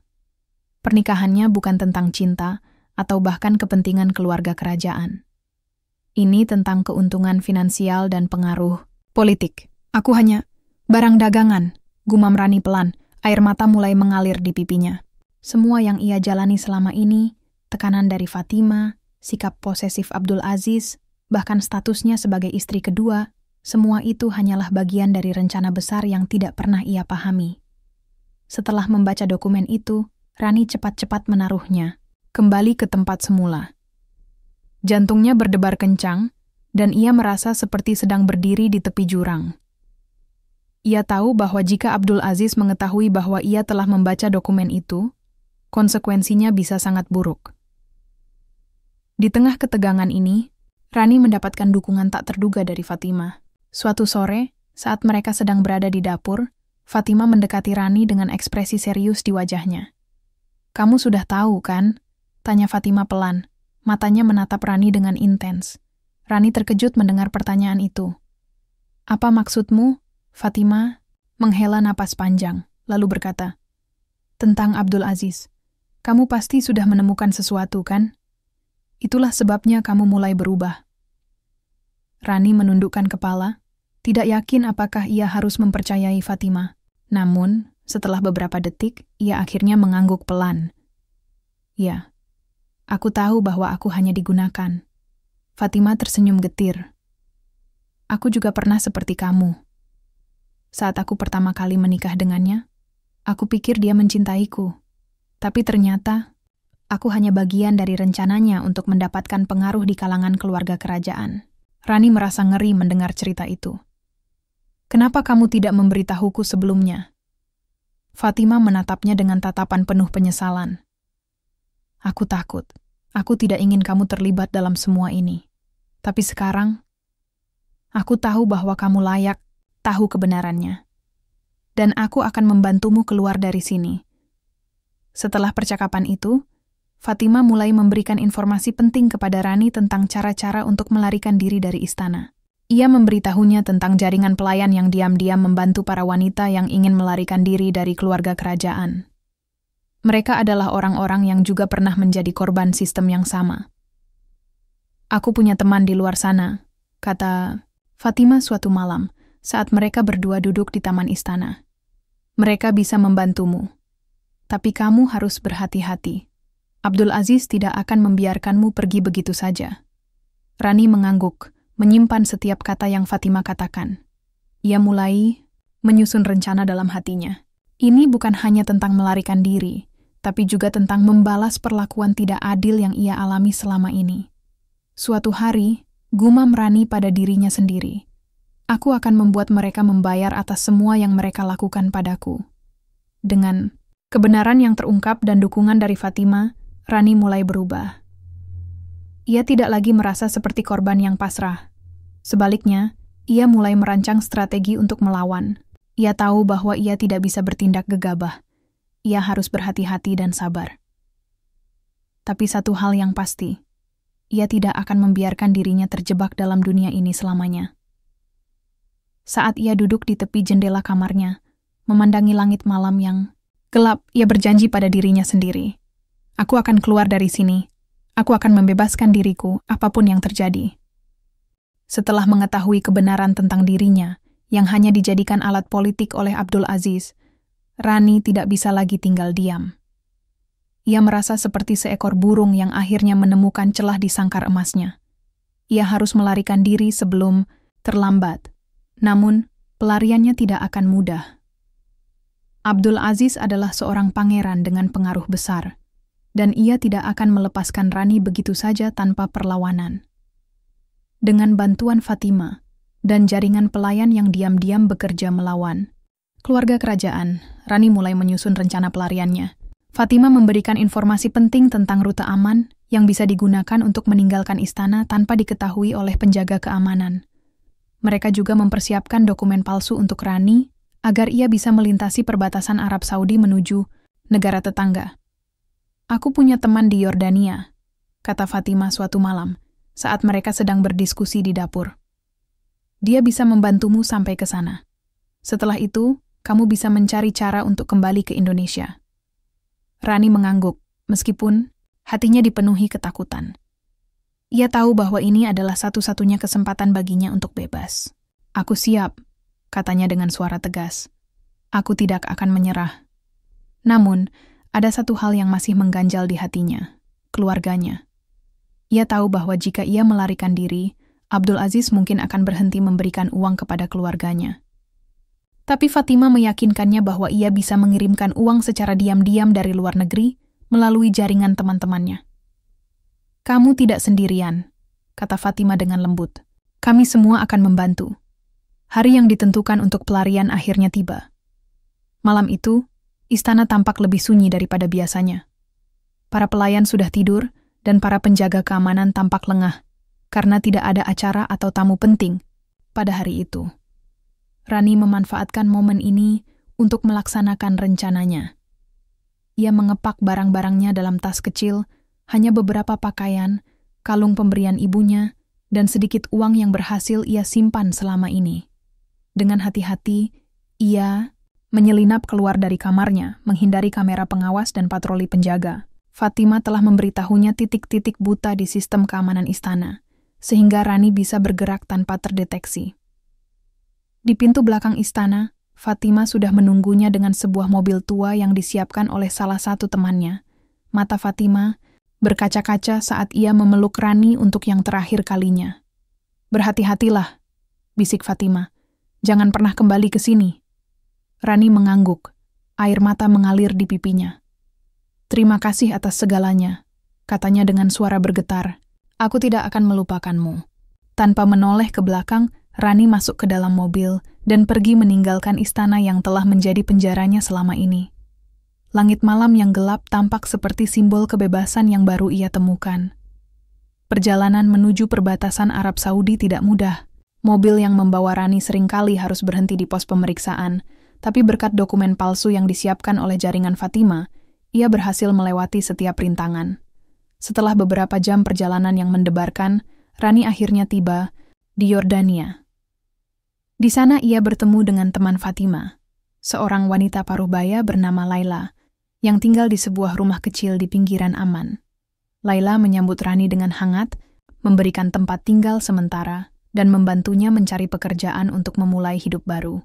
Pernikahannya bukan tentang cinta atau bahkan kepentingan keluarga kerajaan. Ini tentang keuntungan finansial dan pengaruh politik. "Aku hanya barang dagangan," gumam Rani pelan, air mata mulai mengalir di pipinya. Semua yang ia jalani selama ini, tekanan dari Fatima, sikap posesif Abdul Aziz, bahkan statusnya sebagai istri kedua, semua itu hanyalah bagian dari rencana besar yang tidak pernah ia pahami. Setelah membaca dokumen itu, Rani cepat-cepat menaruhnya, kembali ke tempat semula. Jantungnya berdebar kencang, dan ia merasa seperti sedang berdiri di tepi jurang. Ia tahu bahwa jika Abdul Aziz mengetahui bahwa ia telah membaca dokumen itu, konsekuensinya bisa sangat buruk. Di tengah ketegangan ini, Rani mendapatkan dukungan tak terduga dari Fatimah. Suatu sore, saat mereka sedang berada di dapur, Fatimah mendekati Rani dengan ekspresi serius di wajahnya. "Kamu sudah tahu, kan?" tanya Fatimah pelan. Matanya menatap Rani dengan intens. Rani terkejut mendengar pertanyaan itu. "Apa maksudmu?" Fatimah menghela napas panjang, lalu berkata, "Tentang Abdul Aziz. Kamu pasti sudah menemukan sesuatu, kan? Itulah sebabnya kamu mulai berubah." Rani menundukkan kepala, tidak yakin apakah ia harus mempercayai Fatimah. Namun, setelah beberapa detik, ia akhirnya mengangguk pelan. "Ya, aku tahu bahwa aku hanya digunakan." Fatimah tersenyum getir. "Aku juga pernah seperti kamu. Saat aku pertama kali menikah dengannya, aku pikir dia mencintaiku. Tapi ternyata, aku hanya bagian dari rencananya untuk mendapatkan pengaruh di kalangan keluarga kerajaan." Rani merasa ngeri mendengar cerita itu. "Kenapa kamu tidak memberitahuku sebelumnya?" Fatimah menatapnya dengan tatapan penuh penyesalan. "Aku takut. Aku tidak ingin kamu terlibat dalam semua ini. Tapi sekarang, aku tahu bahwa kamu layak tahu kebenarannya. Dan aku akan membantumu keluar dari sini." Setelah percakapan itu, Fatimah mulai memberikan informasi penting kepada Rani tentang cara-cara untuk melarikan diri dari istana. Ia memberitahunya tentang jaringan pelayan yang diam-diam membantu para wanita yang ingin melarikan diri dari keluarga kerajaan. Mereka adalah orang-orang yang juga pernah menjadi korban sistem yang sama. "Aku punya teman di luar sana," kata Fatimah suatu malam, saat mereka berdua duduk di taman istana. "Mereka bisa membantumu. Tapi kamu harus berhati-hati. Abdul Aziz tidak akan membiarkanmu pergi begitu saja." Rani mengangguk, menyimpan setiap kata yang Fatimah katakan. Ia mulai menyusun rencana dalam hatinya. Ini bukan hanya tentang melarikan diri, tapi juga tentang membalas perlakuan tidak adil yang ia alami selama ini. Suatu hari, gumam Rani pada dirinya sendiri. "Aku akan membuat mereka membayar atas semua yang mereka lakukan padaku." Dengan kebenaran yang terungkap dan dukungan dari Fatimah, Rani mulai berubah. Ia tidak lagi merasa seperti korban yang pasrah. Sebaliknya, ia mulai merancang strategi untuk melawan. Ia tahu bahwa ia tidak bisa bertindak gegabah. Ia harus berhati-hati dan sabar. Tapi satu hal yang pasti, ia tidak akan membiarkan dirinya terjebak dalam dunia ini selamanya. Saat ia duduk di tepi jendela kamarnya, memandangi langit malam yang gelap, ia berjanji pada dirinya sendiri. "Aku akan keluar dari sini. Aku akan membebaskan diriku, apapun yang terjadi." Setelah mengetahui kebenaran tentang dirinya, yang hanya dijadikan alat politik oleh Abdul Aziz, Rani tidak bisa lagi tinggal diam. Ia merasa seperti seekor burung yang akhirnya menemukan celah di sangkar emasnya. Ia harus melarikan diri sebelum terlambat. Namun, pelariannya tidak akan mudah. Abdul Aziz adalah seorang pangeran dengan pengaruh besar, dan ia tidak akan melepaskan Rani begitu saja tanpa perlawanan. Dengan bantuan Fatimah dan jaringan pelayan yang diam-diam bekerja melawan keluarga kerajaan, Rani mulai menyusun rencana pelariannya. Fatimah memberikan informasi penting tentang rute aman yang bisa digunakan untuk meninggalkan istana tanpa diketahui oleh penjaga keamanan. Mereka juga mempersiapkan dokumen palsu untuk Rani agar ia bisa melintasi perbatasan Arab Saudi menuju negara tetangga. "Aku punya teman di Yordania," kata Fatimah suatu malam saat mereka sedang berdiskusi di dapur. "Dia bisa membantumu sampai ke sana. Setelah itu, kamu bisa mencari cara untuk kembali ke Indonesia." Rani mengangguk, meskipun hatinya dipenuhi ketakutan. Ia tahu bahwa ini adalah satu-satunya kesempatan baginya untuk bebas. "Aku siap," katanya dengan suara tegas. "Aku tidak akan menyerah." Namun, ada satu hal yang masih mengganjal di hatinya, keluarganya. Ia tahu bahwa jika ia melarikan diri, Abdul Aziz mungkin akan berhenti memberikan uang kepada keluarganya. Tapi Fatima meyakinkannya bahwa ia bisa mengirimkan uang secara diam-diam dari luar negeri melalui jaringan teman-temannya. "Kamu tidak sendirian," kata Fatima dengan lembut. "Kami semua akan membantu." Hari yang ditentukan untuk pelarian akhirnya tiba. Malam itu, istana tampak lebih sunyi daripada biasanya. Para pelayan sudah tidur, dan para penjaga keamanan tampak lengah, karena tidak ada acara atau tamu penting pada hari itu. Rani memanfaatkan momen ini untuk melaksanakan rencananya. Ia mengepak barang-barangnya dalam tas kecil, hanya beberapa pakaian, kalung pemberian ibunya, dan sedikit uang yang berhasil ia simpan selama ini. Dengan hati-hati, ia menyelinap keluar dari kamarnya, menghindari kamera pengawas dan patroli penjaga. Fatima telah memberitahunya titik-titik buta di sistem keamanan istana, sehingga Rani bisa bergerak tanpa terdeteksi. Di pintu belakang istana, Fatima sudah menunggunya dengan sebuah mobil tua yang disiapkan oleh salah satu temannya. Mata Fatima berkaca-kaca saat ia memeluk Rani untuk yang terakhir kalinya. "Berhati-hatilah," bisik Fatima. "Jangan pernah kembali ke sini." Rani mengangguk, air mata mengalir di pipinya. "Terima kasih atas segalanya," katanya dengan suara bergetar. "Aku tidak akan melupakanmu." Tanpa menoleh ke belakang, Rani masuk ke dalam mobil dan pergi meninggalkan istana yang telah menjadi penjaranya selama ini. Langit malam yang gelap tampak seperti simbol kebebasan yang baru ia temukan. Perjalanan menuju perbatasan Arab Saudi tidak mudah. Mobil yang membawa Rani seringkali harus berhenti di pos pemeriksaan, tapi berkat dokumen palsu yang disiapkan oleh jaringan Fatima, ia berhasil melewati setiap rintangan. Setelah beberapa jam perjalanan yang mendebarkan, Rani akhirnya tiba di Yordania. Di sana ia bertemu dengan teman Fatima, seorang wanita paruhbaya bernama Laila, yang tinggal di sebuah rumah kecil di pinggiran aman. Laila menyambut Rani dengan hangat, memberikan tempat tinggal sementara, dan membantunya mencari pekerjaan untuk memulai hidup baru.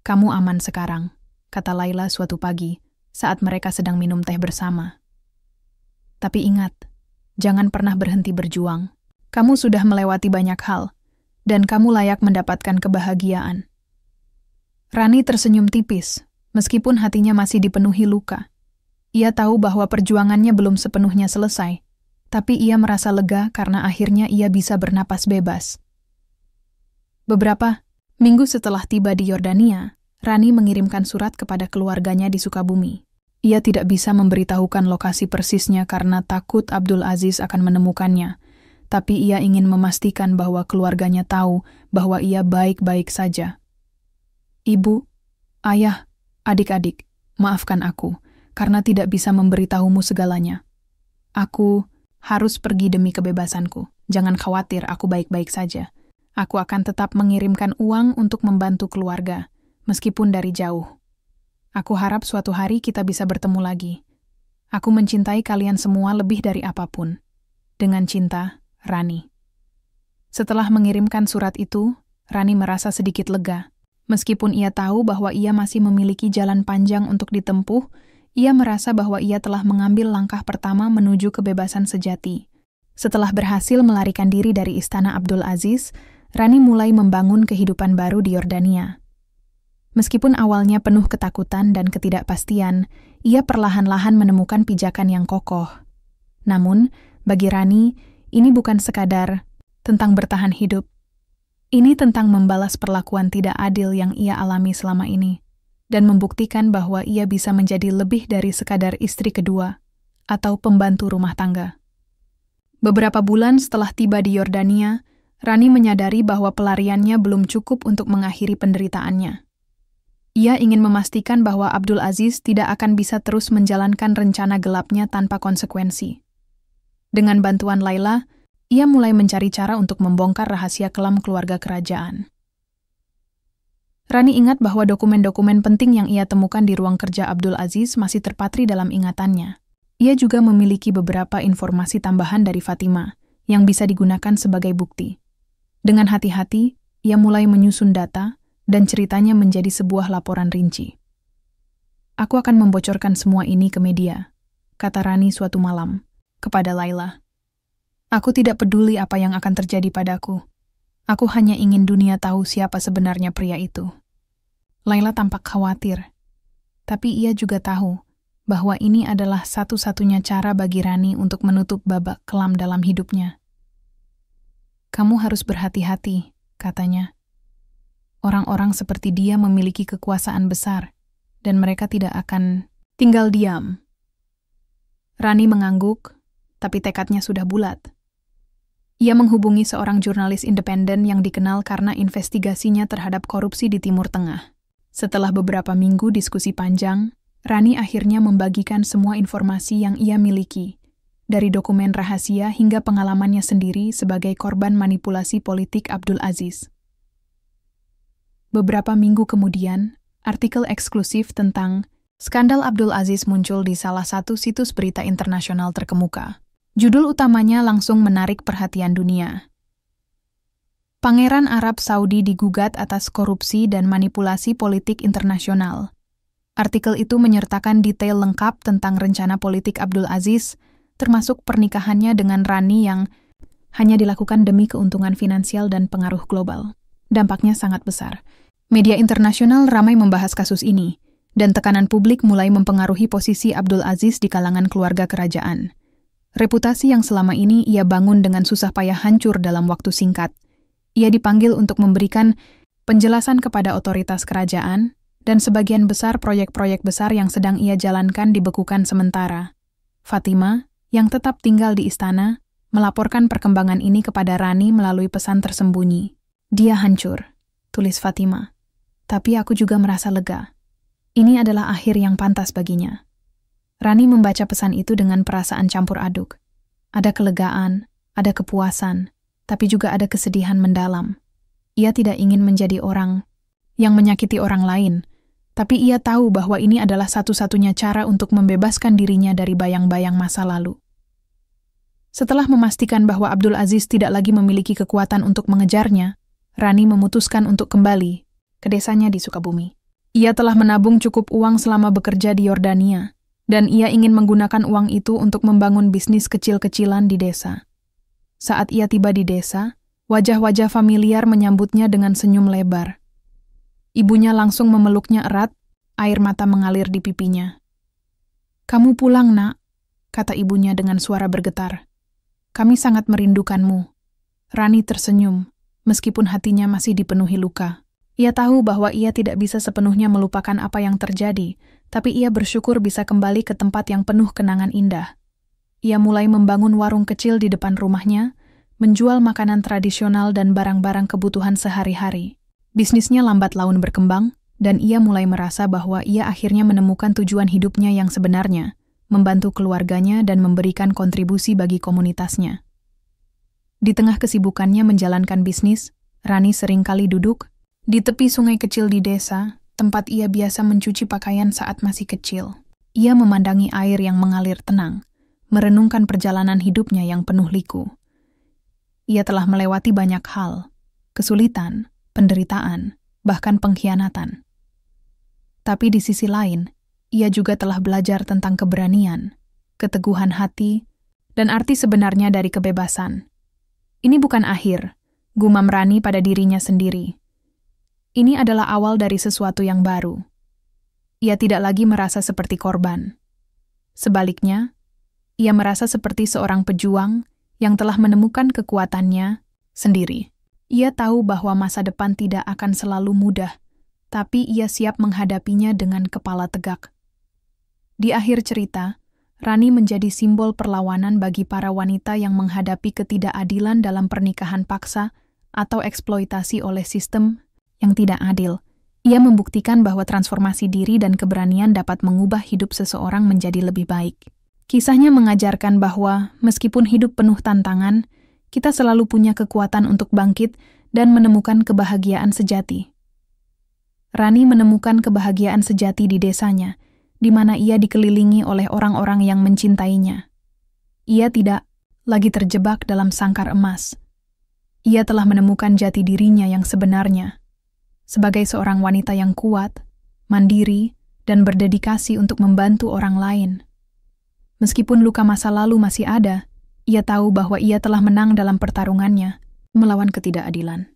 "Kamu aman sekarang," kata Laila suatu pagi, saat mereka sedang minum teh bersama. "Tapi ingat, jangan pernah berhenti berjuang. Kamu sudah melewati banyak hal, dan kamu layak mendapatkan kebahagiaan." Rani tersenyum tipis, meskipun hatinya masih dipenuhi luka. Ia tahu bahwa perjuangannya belum sepenuhnya selesai, tapi ia merasa lega karena akhirnya ia bisa bernapas bebas. Beberapa minggu setelah tiba di Yordania, Rani mengirimkan surat kepada keluarganya di Sukabumi. Ia tidak bisa memberitahukan lokasi persisnya karena takut Abdul Aziz akan menemukannya, tapi ia ingin memastikan bahwa keluarganya tahu bahwa ia baik-baik saja. "Ibu, ayah, adik-adik, maafkan aku karena tidak bisa memberitahumu segalanya. Aku harus pergi demi kebebasanku. Jangan khawatir, aku baik-baik saja. Aku akan tetap mengirimkan uang untuk membantu keluarga, meskipun dari jauh. Aku harap suatu hari kita bisa bertemu lagi. Aku mencintai kalian semua lebih dari apapun. Dengan cinta, Rani." Setelah mengirimkan surat itu, Rani merasa sedikit lega. Meskipun ia tahu bahwa ia masih memiliki jalan panjang untuk ditempuh, ia merasa bahwa ia telah mengambil langkah pertama menuju kebebasan sejati. Setelah berhasil melarikan diri dari istana Abdul Aziz, Rani mulai membangun kehidupan baru di Yordania. Meskipun awalnya penuh ketakutan dan ketidakpastian, ia perlahan-lahan menemukan pijakan yang kokoh. Namun, bagi Rani, ini bukan sekadar tentang bertahan hidup. Ini tentang membalas perlakuan tidak adil yang ia alami selama ini, dan membuktikan bahwa ia bisa menjadi lebih dari sekadar istri kedua atau pembantu rumah tangga. Beberapa bulan setelah tiba di Yordania, Rani menyadari bahwa pelariannya belum cukup untuk mengakhiri penderitaannya. Ia ingin memastikan bahwa Abdul Aziz tidak akan bisa terus menjalankan rencana gelapnya tanpa konsekuensi. Dengan bantuan Laila, ia mulai mencari cara untuk membongkar rahasia kelam keluarga kerajaan. Rani ingat bahwa dokumen-dokumen penting yang ia temukan di ruang kerja Abdul Aziz masih terpatri dalam ingatannya. Ia juga memiliki beberapa informasi tambahan dari Fatima yang bisa digunakan sebagai bukti. Dengan hati-hati, ia mulai menyusun data dan ceritanya menjadi sebuah laporan rinci. "Aku akan membocorkan semua ini ke media," kata Rani suatu malam kepada Laila. Aku tidak peduli apa yang akan terjadi padaku. Aku hanya ingin dunia tahu siapa sebenarnya pria itu. Laila tampak khawatir, tapi ia juga tahu bahwa ini adalah satu-satunya cara bagi Rani untuk menutup babak kelam dalam hidupnya. Kamu harus berhati-hati, katanya. Orang-orang seperti dia memiliki kekuasaan besar, dan mereka tidak akan tinggal diam. Rani mengangguk, tapi tekadnya sudah bulat. Ia menghubungi seorang jurnalis independen yang dikenal karena investigasinya terhadap korupsi di Timur Tengah. Setelah beberapa minggu diskusi panjang, Rani akhirnya membagikan semua informasi yang ia miliki, dari dokumen rahasia hingga pengalamannya sendiri sebagai korban manipulasi politik Abdul Aziz. Beberapa minggu kemudian, artikel eksklusif tentang skandal Abdul Aziz muncul di salah satu situs berita internasional terkemuka. Judul utamanya langsung menarik perhatian dunia. Pangeran Arab Saudi digugat atas korupsi dan manipulasi politik internasional. Artikel itu menyertakan detail lengkap tentang rencana politik Abdul Aziz, termasuk pernikahannya dengan Rani yang hanya dilakukan demi keuntungan finansial dan pengaruh global. Dampaknya sangat besar. Media internasional ramai membahas kasus ini, dan tekanan publik mulai mempengaruhi posisi Abdul Aziz di kalangan keluarga kerajaan. Reputasi yang selama ini ia bangun dengan susah payah hancur dalam waktu singkat. Ia dipanggil untuk memberikan penjelasan kepada otoritas kerajaan, dan sebagian besar proyek-proyek besar yang sedang ia jalankan dibekukan sementara. Fatima, yang tetap tinggal di istana, melaporkan perkembangan ini kepada Rani melalui pesan tersembunyi. Dia hancur, tulis Fatima. Tapi aku juga merasa lega. Ini adalah akhir yang pantas baginya. Rani membaca pesan itu dengan perasaan campur aduk. Ada kelegaan, ada kepuasan, tapi juga ada kesedihan mendalam. Ia tidak ingin menjadi orang yang menyakiti orang lain, tapi ia tahu bahwa ini adalah satu-satunya cara untuk membebaskan dirinya dari bayang-bayang masa lalu. Setelah memastikan bahwa Abdul Aziz tidak lagi memiliki kekuatan untuk mengejarnya, Rani memutuskan untuk kembali ke desanya di Sukabumi. Ia telah menabung cukup uang selama bekerja di Yordania, dan ia ingin menggunakan uang itu untuk membangun bisnis kecil-kecilan di desa. Saat ia tiba di desa, wajah-wajah familiar menyambutnya dengan senyum lebar. Ibunya langsung memeluknya erat, air mata mengalir di pipinya. "Kamu pulang, Nak," kata ibunya dengan suara bergetar. "Kami sangat merindukanmu." Rani tersenyum, meskipun hatinya masih dipenuhi luka. Ia tahu bahwa ia tidak bisa sepenuhnya melupakan apa yang terjadi, tapi ia bersyukur bisa kembali ke tempat yang penuh kenangan indah. Ia mulai membangun warung kecil di depan rumahnya, menjual makanan tradisional dan barang-barang kebutuhan sehari-hari. Bisnisnya lambat laun berkembang, dan ia mulai merasa bahwa ia akhirnya menemukan tujuan hidupnya yang sebenarnya, membantu keluarganya dan memberikan kontribusi bagi komunitasnya. Di tengah kesibukannya menjalankan bisnis, Rani seringkali duduk di tepi sungai kecil di desa, tempat ia biasa mencuci pakaian saat masih kecil. Ia memandangi air yang mengalir tenang, merenungkan perjalanan hidupnya yang penuh liku. Ia telah melewati banyak hal, kesulitan, penderitaan, bahkan pengkhianatan. Tapi di sisi lain, ia juga telah belajar tentang keberanian, keteguhan hati, dan arti sebenarnya dari kebebasan. Ini bukan akhir, gumam Rani pada dirinya sendiri. Ini adalah awal dari sesuatu yang baru. Ia tidak lagi merasa seperti korban. Sebaliknya, ia merasa seperti seorang pejuang yang telah menemukan kekuatannya sendiri. Ia tahu bahwa masa depan tidak akan selalu mudah, tapi ia siap menghadapinya dengan kepala tegak. Di akhir cerita, Rani menjadi simbol perlawanan bagi para wanita yang menghadapi ketidakadilan dalam pernikahan paksa atau eksploitasi oleh sistem yang tidak adil. Ia membuktikan bahwa transformasi diri dan keberanian dapat mengubah hidup seseorang menjadi lebih baik. Kisahnya mengajarkan bahwa meskipun hidup penuh tantangan, kita selalu punya kekuatan untuk bangkit dan menemukan kebahagiaan sejati. Rani menemukan kebahagiaan sejati di desanya, di mana ia dikelilingi oleh orang-orang yang mencintainya. Ia tidak lagi terjebak dalam sangkar emas. Ia telah menemukan jati dirinya yang sebenarnya, sebagai seorang wanita yang kuat, mandiri, dan berdedikasi untuk membantu orang lain. Meskipun luka masa lalu masih ada, Ia tahu bahwa ia telah menang dalam pertarungannya melawan ketidakadilan.